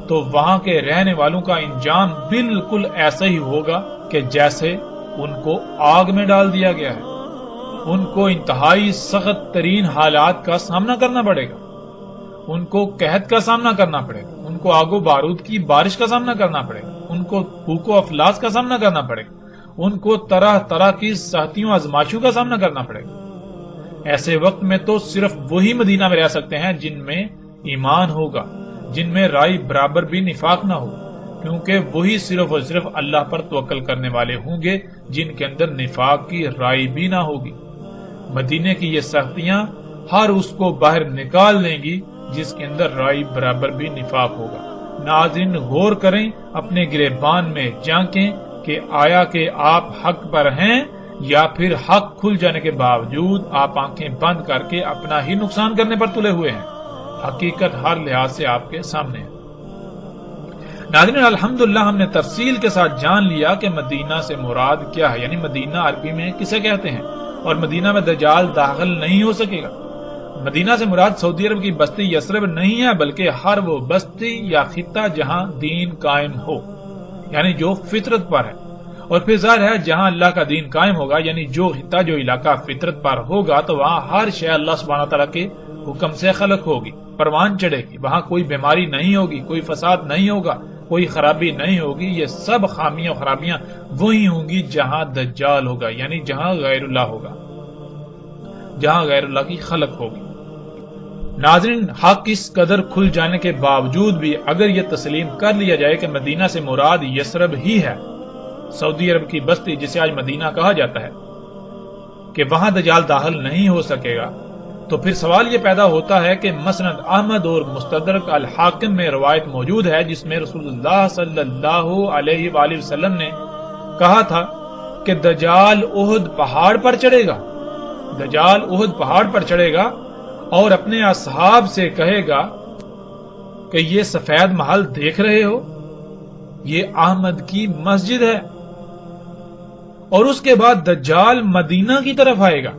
تو وہاں کے رہنے والوں کا انجام بالکل ایسا ہی ہوگا کہ جیسے ان کو آگ میں ڈال دیا گیا ہے۔ ان کو انتہائی سخت ترین حالات کا سامنا کرنا پڑے گا، ان کو قحط کا سامنا کرنا پڑے گا، ان کو آگ و بارود کی بارش کا سامنا کرنا پڑے گا، ان کو بھوک و افلاس کا سامنا کرنا پڑے گا، ان کو طرح طرح کی سختیوں آزمائشوں کا سامنا کرنا پڑے گا۔ ایسے وقت میں تو صرف وہی مدینہ میں رہ سکتے ہیں جن میں ایمان ہوگا، جن میں رائے برابر بھی نفاق نہ ہو، کیونکہ وہی صرف اور صرف اللہ پر توکل کرنے والے ہوں گے جن کے اندر نفاق کی رائے بھی نہ ہوگی۔ مدینے کی یہ سختیاں ہر اس کو باہر نکال لیں گی جس کے اندر رائے برابر بھی نفاق ہوگا۔ ناظرین، غور کریں، اپنے گریبان میں جھانکیں کہ آیا کہ آپ حق پر ہیں یا پھر حق کھل جانے کے باوجود آپ آنکھیں بند کر کے اپنا ہی نقصان کرنے پر تلے ہوئے ہیں۔ حقیقت ہر لحاظ سے آپ کے سامنے ہے۔ ناظرین، الحمدللہ ہم نے تفصیل کے ساتھ جان لیا کہ مدینہ سے مراد کیا ہے، یعنی مدینہ عربی میں کسے کہتے ہیں، اور مدینہ میں دجال داخل نہیں ہو سکے گا۔ مدینہ سے مراد سعودی عرب کی بستی یثرب نہیں ہے، بلکہ ہر وہ بستی یا خطہ جہاں دین قائم ہو، یعنی جو فطرت پر ہے۔ اور پھر ظاہر ہے جہاں اللہ کا دین قائم ہوگا، یعنی جو خطہ جو علاقہ فطرت پر ہوگا، تو وہاں ہر شے اللہ سبحانہ تعالیٰ کے حکم سے خلق ہوگی، پروان چڑھے گی، وہاں کوئی بیماری نہیں ہوگی، کوئی فساد نہیں ہوگا، کوئی خرابی نہیں ہوگی۔ یہ سب خامیاں و خرابیاں وہی ہوں گی جہاں دجال ہوگا، یعنی جہاں غیر اللہ ہوگا، جہاں غیر اللہ کی خلق ہوگی۔ ناظرین، حق اس قدر کھل جانے کے باوجود بھی اگر یہ تسلیم کر لیا جائے کہ مدینہ سے مراد یثرب ہی ہے، سعودی عرب کی بستی جسے آج مدینہ کہا جاتا ہے، کہ وہاں دجال داخل نہیں ہو سکے گا، تو پھر سوال یہ پیدا ہوتا ہے کہ مسند احمد اور مستدرک الحاکم میں روایت موجود ہے جس میں رسول اللہ صلی اللہ علیہ وآلہ وسلم نے کہا تھا کہ دجال احد پہاڑ پر چڑھے گا، دجال احد پہاڑ پر چڑھے گا اور اپنے اصحاب سے کہے گا کہ یہ سفید محل دیکھ رہے ہو، یہ احمد کی مسجد ہے، اور اس کے بعد دجال مدینہ کی طرف آئے گا،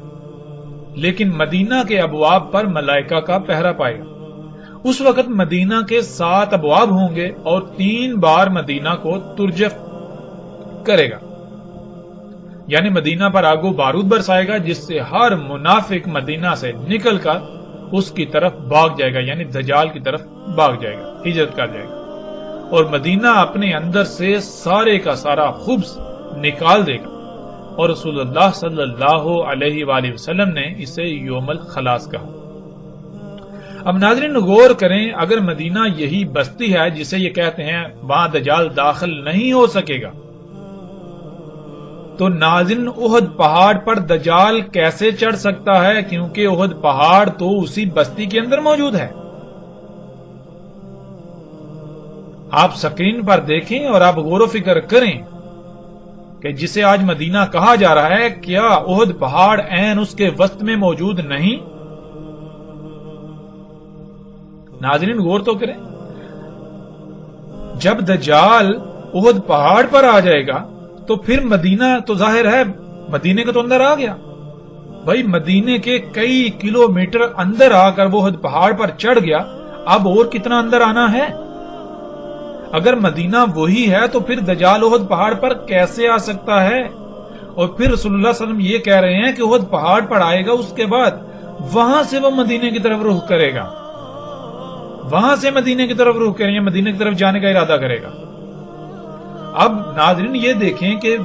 لیکن مدینہ کے ابواب پر ملائکہ کا پہرا پائے گا۔ اس وقت مدینہ کے 7 ابواب ہوں گے اور 3 بار مدینہ کو ترجف کرے گا، یعنی مدینہ پر آگ و بارود برسائے گا، جس سے ہر منافق مدینہ سے نکل کر اس کی طرف بھاگ جائے گا، یعنی دجال کی طرف بھاگ جائے گا، ہجرت کر جائے گا، اور مدینہ اپنے اندر سے سارے کا سارا خبث نکال دے گا، اور رسول اللہ صلی اللہ علیہ وآلہ وسلم نے اسے یوم الخلاص کہا۔ اب ناظرین غور کریں، اگر مدینہ یہی بستی ہے جسے یہ کہتے ہیں وہاں دجال داخل نہیں ہو سکے گا، تو ناظرین احد پہاڑ پر دجال کیسے چڑھ سکتا ہے؟ کیونکہ احد پہاڑ تو اسی بستی کے اندر موجود ہے۔ آپ سکرین پر دیکھیں اور آپ غور و فکر کریں کہ جسے آج مدینہ کہا جا رہا ہے، کیا احد پہاڑ عین اس کے وسط میں موجود نہیں؟ ناظرین غور تو کریں، جب دجال احد پہاڑ پر آ جائے گا تو پھر مدینہ تو ظاہر ہے مدینے کے تو اندر آ گیا، بھائی مدینے کے کئی کلومیٹر اندر آ کر وہ احد پہاڑ پر چڑھ گیا، اب اور کتنا اندر آنا ہے؟ اگر مدینہ وہی ہے تو پھر دجال احد پہاڑ پر کیسے آ سکتا ہے؟ اور پھر رسول اللہ صلی اللہ علیہ وسلم یہ کہہ رہے ہیں کہ احد پہاڑ پر آئے گا، اس کے بعد وہاں سے وہ مدینے کی طرف رخ کرے گا، وہاں سے مدینے کی طرف رخ کریں گے، مدینے کی طرف جانے کا ارادہ کرے گا۔ اب ناظرین یہ دیکھیں کہ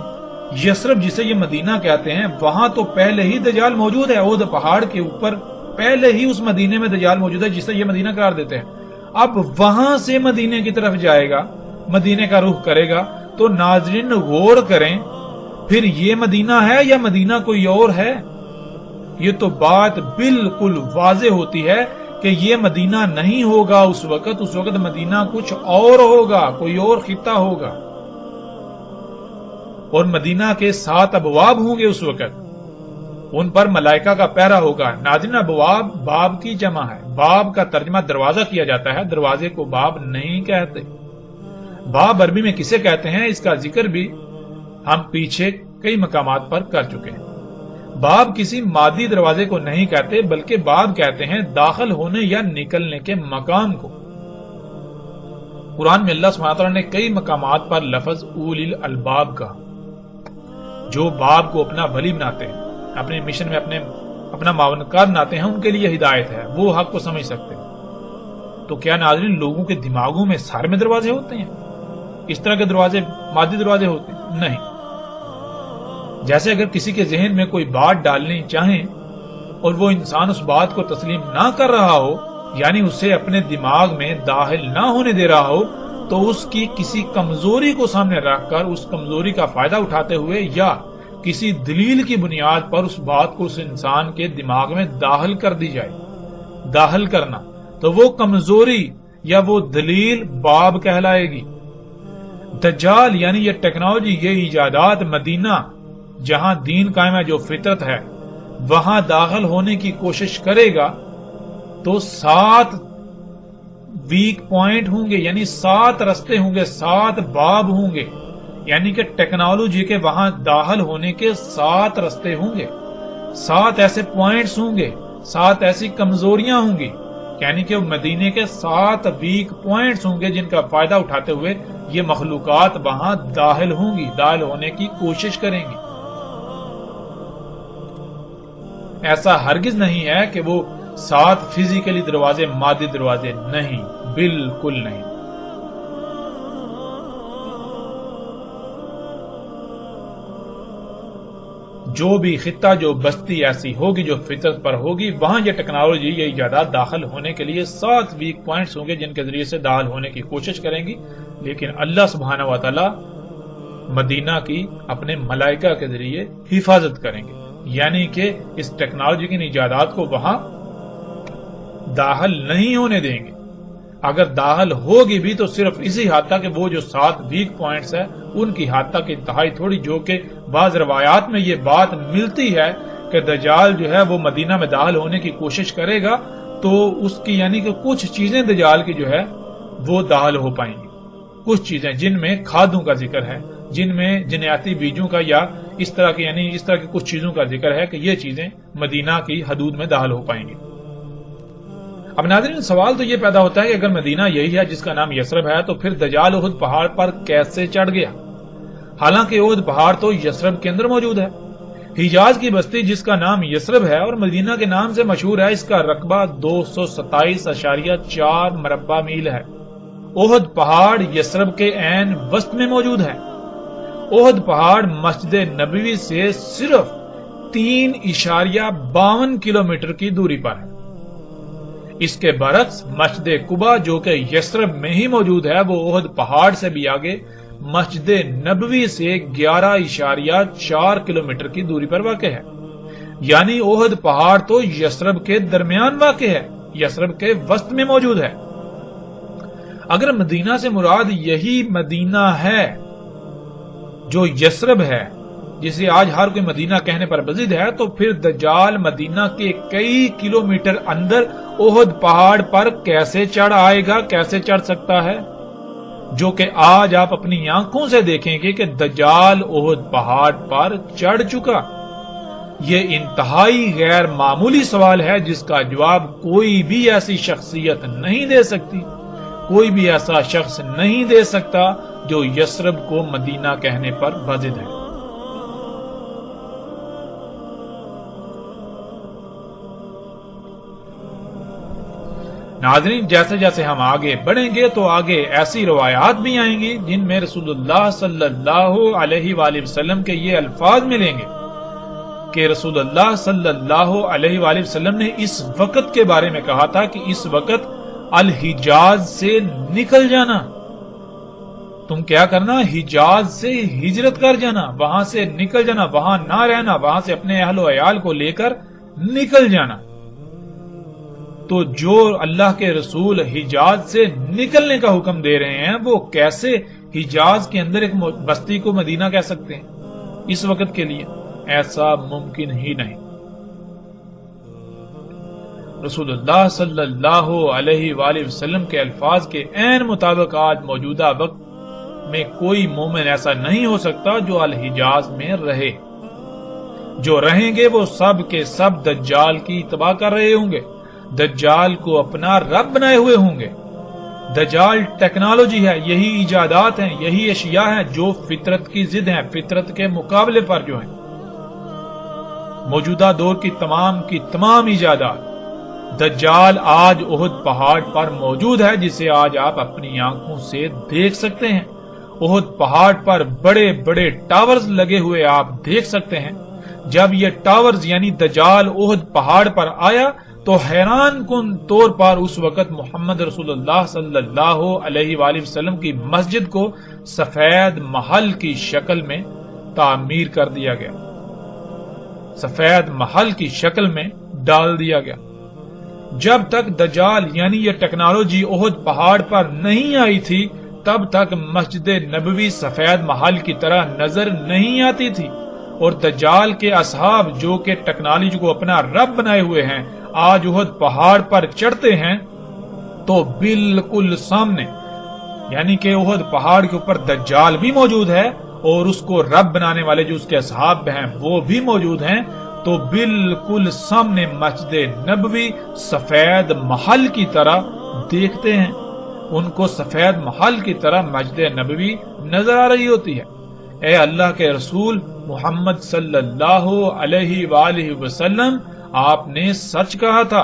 یثرب جسے یہ مدینہ کہتے ہیں، وہاں تو پہلے ہی دجال موجود ہے، احد پہاڑ کے اوپر پہلے ہی اس مدینے میں دجال موجود ہے جسے یہ مدینہ قرار دیتے ہیں۔ اب وہاں سے مدینے کی طرف جائے گا، مدینے کا رخ کرے گا، تو ناظرین غور کریں، پھر یہ مدینہ ہے یا مدینہ کوئی اور ہے؟ یہ تو بات بالکل واضح ہوتی ہے کہ یہ مدینہ نہیں ہوگا اس وقت مدینہ کچھ اور ہوگا، کوئی اور خطہ ہوگا، اور مدینہ کے 7 ابواب ہوں گے اس وقت، ان پر ملائکہ کا پہرا ہوگا۔ ناظرین ابواب باب کی جمع ہے، باب کا ترجمہ دروازہ کیا جاتا ہے، دروازے کو باب نہیں کہتے۔ باب عربی میں کسے کہتے ہیں اس کا ذکر بھی ہم پیچھے کئی مقامات پر کر چکے ہیں۔ باب کسی مادی دروازے کو نہیں کہتے، بلکہ باب کہتے ہیں داخل ہونے یا نکلنے کے مقام کو۔ قرآن میں اللہ سبحانہ وتعالی نے کئی مقامات پر لفظ اولی الالباب کا، جو باب کو اپنا ولی بناتے ہیں، اپنے مشن میں اپنا معاونکار بناتے ہیں، ان کے لیے ہدایت ہے، وہ حق کو سمجھ سکتے ہیں۔ تو کیا ناظرین لوگوں کے دماغوں میں سارے میں دروازے ہوتے ہیں؟ اس طرح کے دروازے مادی دروازے ہوتے ہیں؟ نہیں۔ جیسے اگر کسی کے ذہن میں کوئی بات ڈالنی چاہیں اور وہ انسان اس بات کو تسلیم نہ کر رہا ہو، یعنی اسے اپنے دماغ میں داخل نہ ہونے دے رہا ہو، تو اس کی کسی کمزوری کو سامنے رکھ کر اس کمزوری کا فائدہ اٹھاتے ہوئے یا کسی دلیل کی بنیاد پر اس بات کو اس انسان کے دماغ میں داخل کر دی جائے، داخل کرنا، تو وہ کمزوری یا وہ دلیل باب کہلائے گی۔ دجال یعنی یہ ٹیکنالوجی، یہ ایجادات مدینہ جہاں دین قائم ہے، جو فطرت ہے، وہاں داخل ہونے کی کوشش کرے گا تو 7 ویک پوائنٹ ہوں گے، یعنی 7 رستے ہوں گے، 7 باب ہوں گے، یعنی کہ ٹیکنالوجی کے وہاں داخل ہونے کے 7 رستے ہوں گے، 7 ایسے پوائنٹس ہوں گے، 7 ایسی کمزوریاں ہوں گی، یعنی کہ مدینے کے 7 ویک پوائنٹس ہوں گے جن کا فائدہ اٹھاتے ہوئے یہ مخلوقات وہاں داخل ہوں گی، داخل ہونے کی کوشش کریں گی۔ ایسا ہرگز نہیں ہے کہ وہ 7 فزیکلی دروازے مادی دروازے، نہیں، بالکل نہیں۔ جو بھی خطہ، جو بستی ایسی ہوگی جو فطرت پر ہوگی، وہاں یہ ٹیکنالوجی، یہ ایجادات داخل ہونے کے لیے 7 ویک پوائنٹس ہوں گے جن کے ذریعے سے داخل ہونے کی کوشش کریں گی، لیکن اللہ سبحانہ و تعالی مدینہ کی اپنے ملائکہ کے ذریعے حفاظت کریں گے۔ یعنی کہ اس ٹیکنالوجی کی ایجادات کو وہاں داخل نہیں ہونے دیں گے. اگر داخل ہوگی بھی تو صرف اسی حد تک کہ وہ جو 7 ویک پوائنٹس ہے ان کی حد تک انتہائی تھوڑی، جو کہ بعض روایات میں یہ بات ملتی ہے کہ دجال جو ہے وہ مدینہ میں داخل ہونے کی کوشش کرے گا تو اس کی یعنی کہ کچھ چیزیں دجال کی جو ہے وہ داخل ہو پائیں گی. کچھ چیزیں جن میں کھادوں کا ذکر ہے، جن میں جنیاتی بیجوں کا یا اس طرح کی کچھ چیزوں کا ذکر ہے کہ یہ چیزیں مدینہ کی حدود میں داخل ہو پائیں گی. اب ناظرین سوال تو یہ پیدا ہوتا ہے کہ اگر مدینہ یہی ہے جس کا نام یثرب ہے تو پھر دجال احد پہاڑ پر کیسے چڑھ گیا؟ حالانکہ احد پہاڑ تو یثرب کے اندر موجود ہے. حجاز کی بستی جس کا نام یثرب ہے اور مدینہ کے نام سے مشہور ہے، اس کا رقبہ 227.4 مربع میل ہے. احد پہاڑ یثرب کے عین وسط میں موجود ہے. احد پہاڑ مسجد نبوی سے صرف 3.52 کلومیٹر کی دوری پر ہے. اس کے برعکس مسجد قباء جو کہ یثرب میں ہی موجود ہے وہ احد پہاڑ سے بھی آگے مسجد نبوی سے 11.4 کلومیٹر کی دوری پر واقع ہے. یعنی احد پہاڑ تو یثرب کے درمیان واقع ہے، یثرب کے وسط میں موجود ہے. اگر مدینہ سے مراد یہی مدینہ ہے جو یثرب ہے جسے آج ہر کوئی مدینہ کہنے پر بضد ہے، تو پھر دجال مدینہ کے کئی کلومیٹر اندر احد پہاڑ پر کیسے چڑھ آئے گا، کیسے چڑھ سکتا ہے؟ جو کہ آج آپ اپنی آنکھوں سے دیکھیں گے کہ دجال احد پہاڑ پر چڑھ چکا. یہ انتہائی غیر معمولی سوال ہے جس کا جواب کوئی بھی ایسی شخصیت نہیں دے سکتی، کوئی بھی ایسا شخص نہیں دے سکتا جو یثرب کو مدینہ کہنے پر بضد ہے. ناظرین جیسے جیسے ہم آگے بڑھیں گے تو آگے ایسی روایات بھی آئیں گی جن میں رسول اللہ صلی اللہ علیہ وآلہ وسلم کے یہ الفاظ ملیں گے کہ رسول اللہ صلی اللہ علیہ وآلہ وسلم نے اس وقت کے بارے میں کہا تھا کہ اس وقت الحجاز سے نکل جانا. تم کیا کرنا؟ حجاز سے ہجرت کر جانا، وہاں سے نکل جانا، وہاں نہ رہنا، وہاں سے اپنے اہل و عیال کو لے کر نکل جانا. تو جو اللہ کے رسول حجاز سے نکلنے کا حکم دے رہے ہیں وہ کیسے حجاز کے اندر ایک بستی کو مدینہ کہہ سکتے ہیں اس وقت کے لیے؟ ایسا ممکن ہی نہیں. رسول اللہ صلی اللہ علیہ وآلہ وسلم کے الفاظ کے عین مطابق آج موجودہ وقت میں کوئی مومن ایسا نہیں ہو سکتا جو الحجاز میں رہے. جو رہیں گے وہ سب کے سب دجال کی اتباع کر رہے ہوں گے، دجال کو اپنا رب بنائے ہوئے ہوں گے. دجال ٹیکنالوجی ہے، یہی ایجادات ہیں، یہی اشیاء ہیں جو فطرت کی ضد ہیں، فطرت کے مقابلے پر جو ہیں. موجودہ دور کی تمام ایجادات دجال آج احد پہاڑ پر موجود ہے جسے آج آپ اپنی آنکھوں سے دیکھ سکتے ہیں. احد پہاڑ پر بڑے بڑے ٹاورز لگے ہوئے آپ دیکھ سکتے ہیں. جب یہ ٹاورز یعنی دجال احد پہاڑ پر آیا تو حیران کن طور پر اس وقت محمد رسول اللہ صلی اللہ علیہ وآلہ وسلم کی مسجد کو سفید محل کی شکل میں تعمیر کر دیا گیا، سفید محل کی شکل میں ڈال دیا گیا. جب تک دجال یعنی یہ ٹیکنالوجی احد پہاڑ پر نہیں آئی تھی تب تک مسجد نبوی سفید محل کی طرح نظر نہیں آتی تھی. اور دجال کے اصحاب جو کہ ٹیکنالوجی کو اپنا رب بنائے ہوئے ہیں آج احد پہاڑ پر چڑھتے ہیں تو بالکل سامنے یعنی کہ احد پہاڑ کے اوپر دجال بھی موجود ہے اور اس کو رب بنانے والے جو اس کے اصحاب ہیں وہ بھی موجود ہیں. تو بالکل سامنے مسجد نبوی سفید محل کی طرح دیکھتے ہیں، ان کو سفید محل کی طرح مسجد نبوی نظر آ رہی ہوتی ہے. اے اللہ کے رسول محمد صلی اللہ علیہ وآلہ وسلم، آپ نے سچ کہا تھا،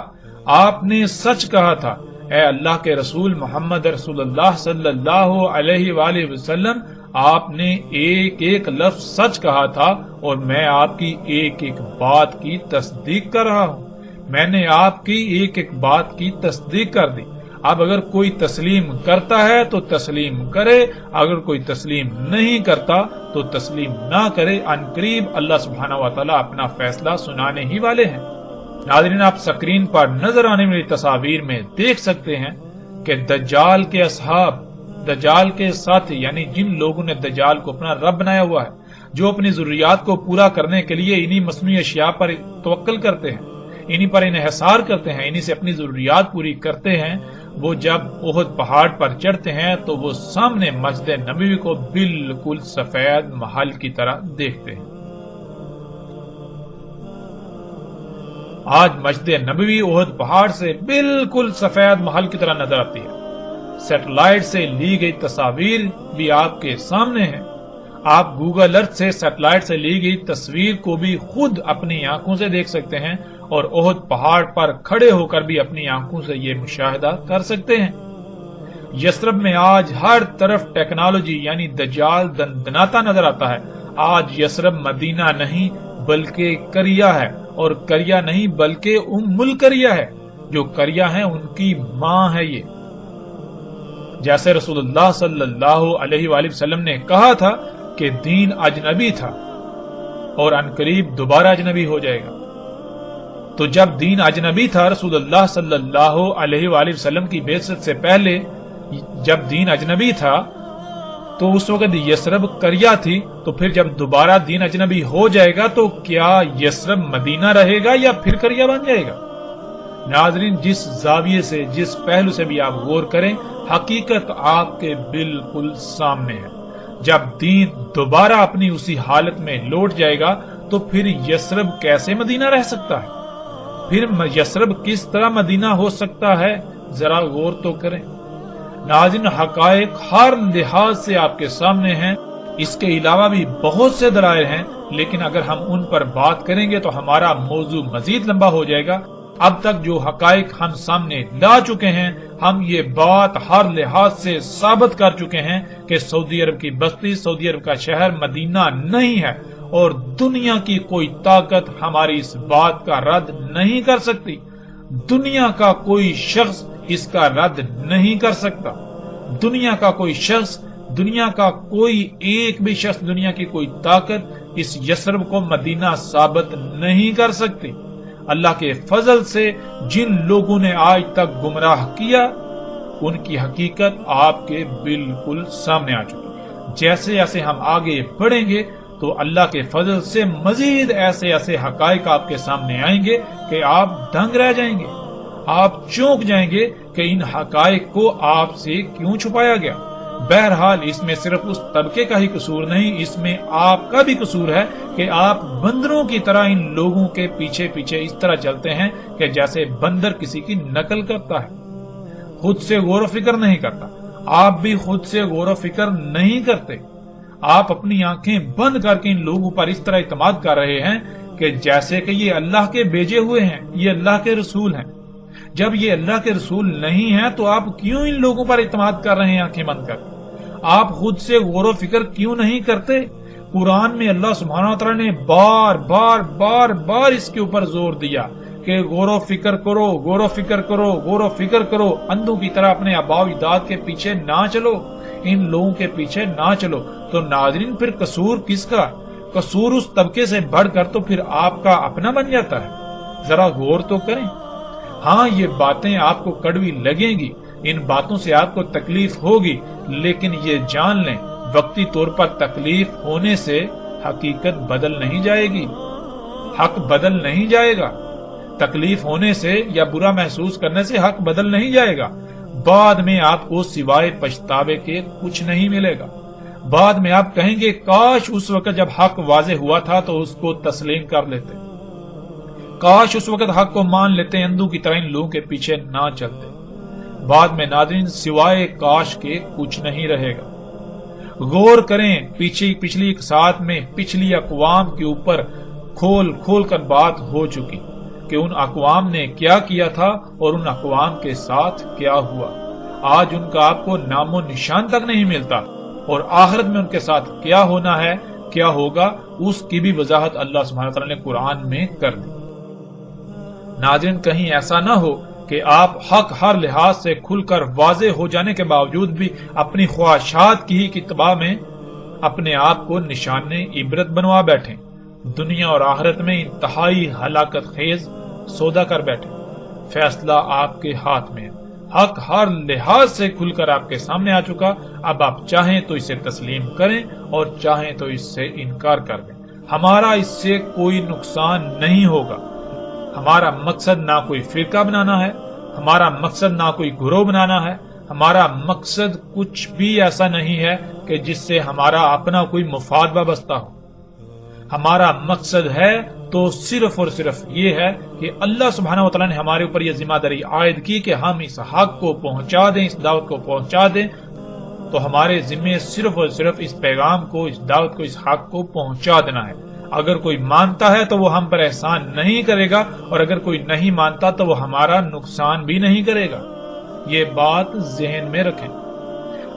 آپ نے سچ کہا تھا. اے اللہ کے رسول محمد رسول اللہ صلی اللہ علیہ وآلہ وسلم، آپ نے ایک ایک لفظ سچ کہا تھا اور میں آپ کی ایک ایک بات کی تصدیق کر رہا ہوں. میں نے آپ کی ایک ایک بات کی تصدیق کر دی. اب اگر کوئی تسلیم کرتا ہے تو تسلیم کرے، اگر کوئی تسلیم نہیں کرتا تو تسلیم نہ کرے۔ عنقریب اللہ سبحانہ و تعالیٰ اپنا فیصلہ سنانے ہی والے ہیں۔ ناظرین، آپ سکرین پر نظر آنے والی تصاویر میں دیکھ سکتے ہیں کہ دجال کے اصحاب، دجال کے ساتھی، یعنی جن لوگوں نے دجال کو اپنا رب بنایا ہوا ہے، جو اپنی ضروریات کو پورا کرنے کے لیے انہی مصنوعی اشیاء پر توکل کرتے ہیں، انہی پر انحصار کرتے ہیں، انہی سے اپنی ضروریات پوری کرتے ہیں، وہ جب احد پہاڑ پر چڑھتے ہیں تو وہ سامنے مسجد نبوی کو بالکل سفید محل کی طرح دیکھتے ہیں۔ آج مسجد نبوی احد پہاڑ سے بالکل سفید محل کی طرح نظر آتی ہے۔ سیٹلائٹ سے لی گئی تصاویر بھی آپ کے سامنے ہیں۔ آپ گوگل ارتھ سے سیٹلائٹ سے لی گئی تصویر کو بھی خود اپنی آنکھوں سے دیکھ سکتے ہیں اور احد پہاڑ پر کھڑے ہو کر بھی اپنی آنکھوں سے یہ مشاہدہ کر سکتے ہیں۔ یثرب میں آج ہر طرف ٹیکنالوجی یعنی دجال دندناتا نظر آتا ہے۔ آج یثرب مدینہ نہیں بلکہ کریا ہے، اور کریا نہیں بلکہ ام القریہ ہے۔ جو کریا ہے ان کی ماں ہے یہ۔ جیسے رسول اللہ صلی اللہ علیہ وآلہ وسلم نے کہا تھا کہ دین اجنبی تھا اور عنقریب دوبارہ اجنبی ہو جائے گا، تو جب دین اجنبی تھا رسول اللہ صلی اللہ علیہ وآلہ وسلم کی بعثت سے پہلے جب دین اجنبی تھا تو اس وقت یثرب کریا تھی، تو پھر جب دوبارہ دین اجنبی ہو جائے گا تو کیا یثرب مدینہ رہے گا یا پھر کریا بن جائے گا؟ ناظرین، جس زاویے سے، جس پہلو سے بھی آپ غور کریں، حقیقت آپ کے بالکل سامنے ہے۔ جب دین دوبارہ اپنی اسی حالت میں لوٹ جائے گا تو پھر یثرب کیسے مدینہ رہ سکتا ہے؟ پھر یثرب کس طرح مدینہ ہو سکتا ہے؟ ذرا غور تو کریں۔ ناظرین، حقائق ہر لحاظ سے آپ کے سامنے ہیں۔ اس کے علاوہ بھی بہت سے دلائل ہیں، لیکن اگر ہم ان پر بات کریں گے تو ہمارا موضوع مزید لمبا ہو جائے گا۔ اب تک جو حقائق ہم سامنے لا چکے ہیں، ہم یہ بات ہر لحاظ سے ثابت کر چکے ہیں کہ سعودی عرب کی بستی، سعودی عرب کا شہر مدینہ نہیں ہے، اور دنیا کی کوئی طاقت ہماری اس بات کا رد نہیں کر سکتی۔ دنیا کا کوئی شخص اس کا رد نہیں کر سکتا۔ دنیا کا کوئی شخص، دنیا کا کوئی ایک بھی شخص، دنیا کی کوئی طاقت اس یثرب کو مدینہ ثابت نہیں کر سکتی۔ اللہ کے فضل سے جن لوگوں نے آج تک گمراہ کیا، ان کی حقیقت آپ کے بالکل سامنے آ چکی۔ جیسے جیسے ہم آگے بڑھیں گے تو اللہ کے فضل سے مزید ایسے ایسے حقائق آپ کے سامنے آئیں گے کہ آپ دنگ رہ جائیں گے، آپ چونک جائیں گے کہ ان حقائق کو آپ سے کیوں چھپایا گیا۔ بہرحال اس میں صرف اس طبقے کا ہی قصور نہیں، اس میں آپ کا بھی قصور ہے کہ آپ بندروں کی طرح ان لوگوں کے پیچھے پیچھے اس طرح چلتے ہیں کہ جیسے بندر کسی کی نقل کرتا ہے، خود سے غور و فکر نہیں کرتا۔ آپ بھی خود سے غور و فکر نہیں کرتے، آپ اپنی آنکھیں بند کر کے ان لوگوں پر اس طرح اعتماد کر رہے ہیں کہ جیسے کہ یہ اللہ کے بھیجے ہوئے ہیں، یہ اللہ کے رسول ہیں۔ جب یہ اللہ کے رسول نہیں ہیں تو آپ کیوں ان لوگوں پر اعتماد کر رہے ہیں آنکھیں بند کر؟ آپ خود سے غور و فکر کیوں نہیں کرتے؟ قرآن میں اللہ سبحانہ و تعالیٰ نے بار بار بار بار اس کے اوپر زور دیا کہ غور و فکر کرو، غور و فکر کرو، غور و فکر کرو، اندھوں کی طرح اپنے آباء و اجداد کے پیچھے نہ چلو، ان لوگوں کے پیچھے نہ چلو۔ تو ناظرین، پھر قصور کس کا؟ قصور اس طبقے سے بڑھ کر تو پھر آپ کا اپنا بن جاتا ہے۔ ذرا غور تو کریں۔ ہاں، یہ باتیں آپ کو کڑوی لگیں گی، ان باتوں سے آپ کو تکلیف ہوگی، لیکن یہ جان لیں وقتی طور پر تکلیف ہونے سے حقیقت بدل نہیں جائے گی، حق بدل نہیں جائے گا۔ تکلیف ہونے سے یا برا محسوس کرنے سے حق بدل نہیں جائے گا۔ بعد میں آپ کو سوائے پچھتاوے کے کچھ نہیں ملے گا۔ بعد میں آپ کہیں گے کاش اس وقت جب حق واضح ہوا تھا تو اس کو تسلیم کر لیتے، کاش اس وقت حق کو مان لیتے، اندھوں کی طرح ان لوگوں کے پیچھے نہ چلتے۔ بعد میں ناظرین سوائے کاش کے کچھ نہیں رہے گا۔ غور کریں، پچھلی ایک ساتھ میں پچھلی اقوام کے اوپر کھول کھول کر بات ہو چکی کہ ان اقوام نے کیا کیا تھا اور ان اقوام کے ساتھ کیا ہوا۔ آج ان کا آپ کو نام و نشان تک نہیں ملتا، اور آخرت میں ان کے ساتھ کیا ہونا ہے، کیا ہوگا، اس کی بھی وضاحت اللہ سبحانہ وتعالی نے قرآن میں کر دی۔ ناظرین، کہیں ایسا نہ ہو کہ آپ حق ہر لحاظ سے کھل کر واضح ہو جانے کے باوجود بھی اپنی خواہشات کی اتباع میں اپنے آپ کو نشان عبرت بنوا بیٹھیں، دنیا اور آخرت میں انتہائی ہلاکت خیز سودا کر بیٹھیں۔ فیصلہ آپ کے ہاتھ میں ہے، حق ہر لحاظ سے کھل کر آپ کے سامنے آ چکا، اب آپ چاہیں تو اسے تسلیم کریں اور چاہیں تو اس سے انکار کر دیں۔ ہمارا اس سے کوئی نقصان نہیں ہوگا۔ ہمارا مقصد نہ کوئی فرقہ بنانا ہے، ہمارا مقصد نہ کوئی گروہ بنانا ہے، ہمارا مقصد کچھ بھی ایسا نہیں ہے کہ جس سے ہمارا اپنا کوئی مفاد وابستہ ہو۔ ہمارا مقصد ہے تو صرف اور صرف یہ ہے کہ اللہ سبحانہ و تعالیٰ نے ہمارے اوپر یہ ذمہ داری عائد کی کہ ہم اس حق کو پہنچا دیں، اس دعوت کو پہنچا دیں، تو ہمارے ذمے صرف اور صرف اس پیغام کو، اس دعوت کو، اس حق کو پہنچا دینا ہے۔ اگر کوئی مانتا ہے تو وہ ہم پر احسان نہیں کرے گا، اور اگر کوئی نہیں مانتا تو وہ ہمارا نقصان بھی نہیں کرے گا۔ یہ بات ذہن میں رکھیں۔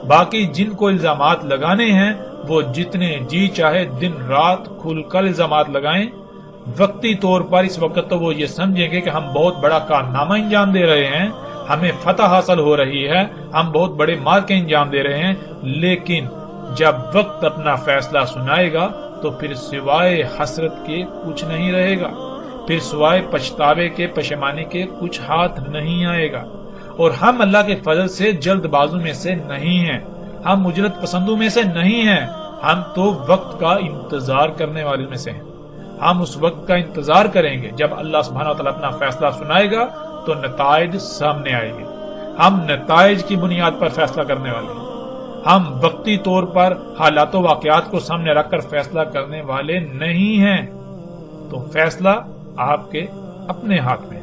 باقی جن کو الزامات لگانے ہیں وہ جتنے جی چاہے دن رات کھل کر الزامات لگائیں۔ وقتی طور پر اس وقت تو وہ یہ سمجھیں گے کہ ہم بہت بڑا کارنامہ انجام دے رہے ہیں، ہمیں فتح حاصل ہو رہی ہے، ہم بہت بڑے مارکے انجام دے رہے ہیں، لیکن جب وقت اپنا فیصلہ سنائے گا تو پھر سوائے حسرت کے کچھ نہیں رہے گا، پھر سوائے پچھتاوے کے، پشیمانی کے کچھ ہاتھ نہیں آئے گا۔ اور ہم اللہ کے فضل سے جلد بازوں میں سے نہیں ہیں، ہم اجرت پسندوں میں سے نہیں ہیں، ہم تو وقت کا انتظار کرنے والے میں سے ہیں۔ ہم اس وقت کا انتظار کریں گے جب اللہ سبحانہ وتعالی اپنا فیصلہ سنائے گا تو نتائج سامنے آئیں گے۔ ہم نتائج کی بنیاد پر فیصلہ کرنے والے ہیں، ہم وقتی طور پر حالات و واقعات کو سامنے رکھ کر فیصلہ کرنے والے نہیں ہیں۔ تو فیصلہ آپ کے اپنے ہاتھ میں ہے۔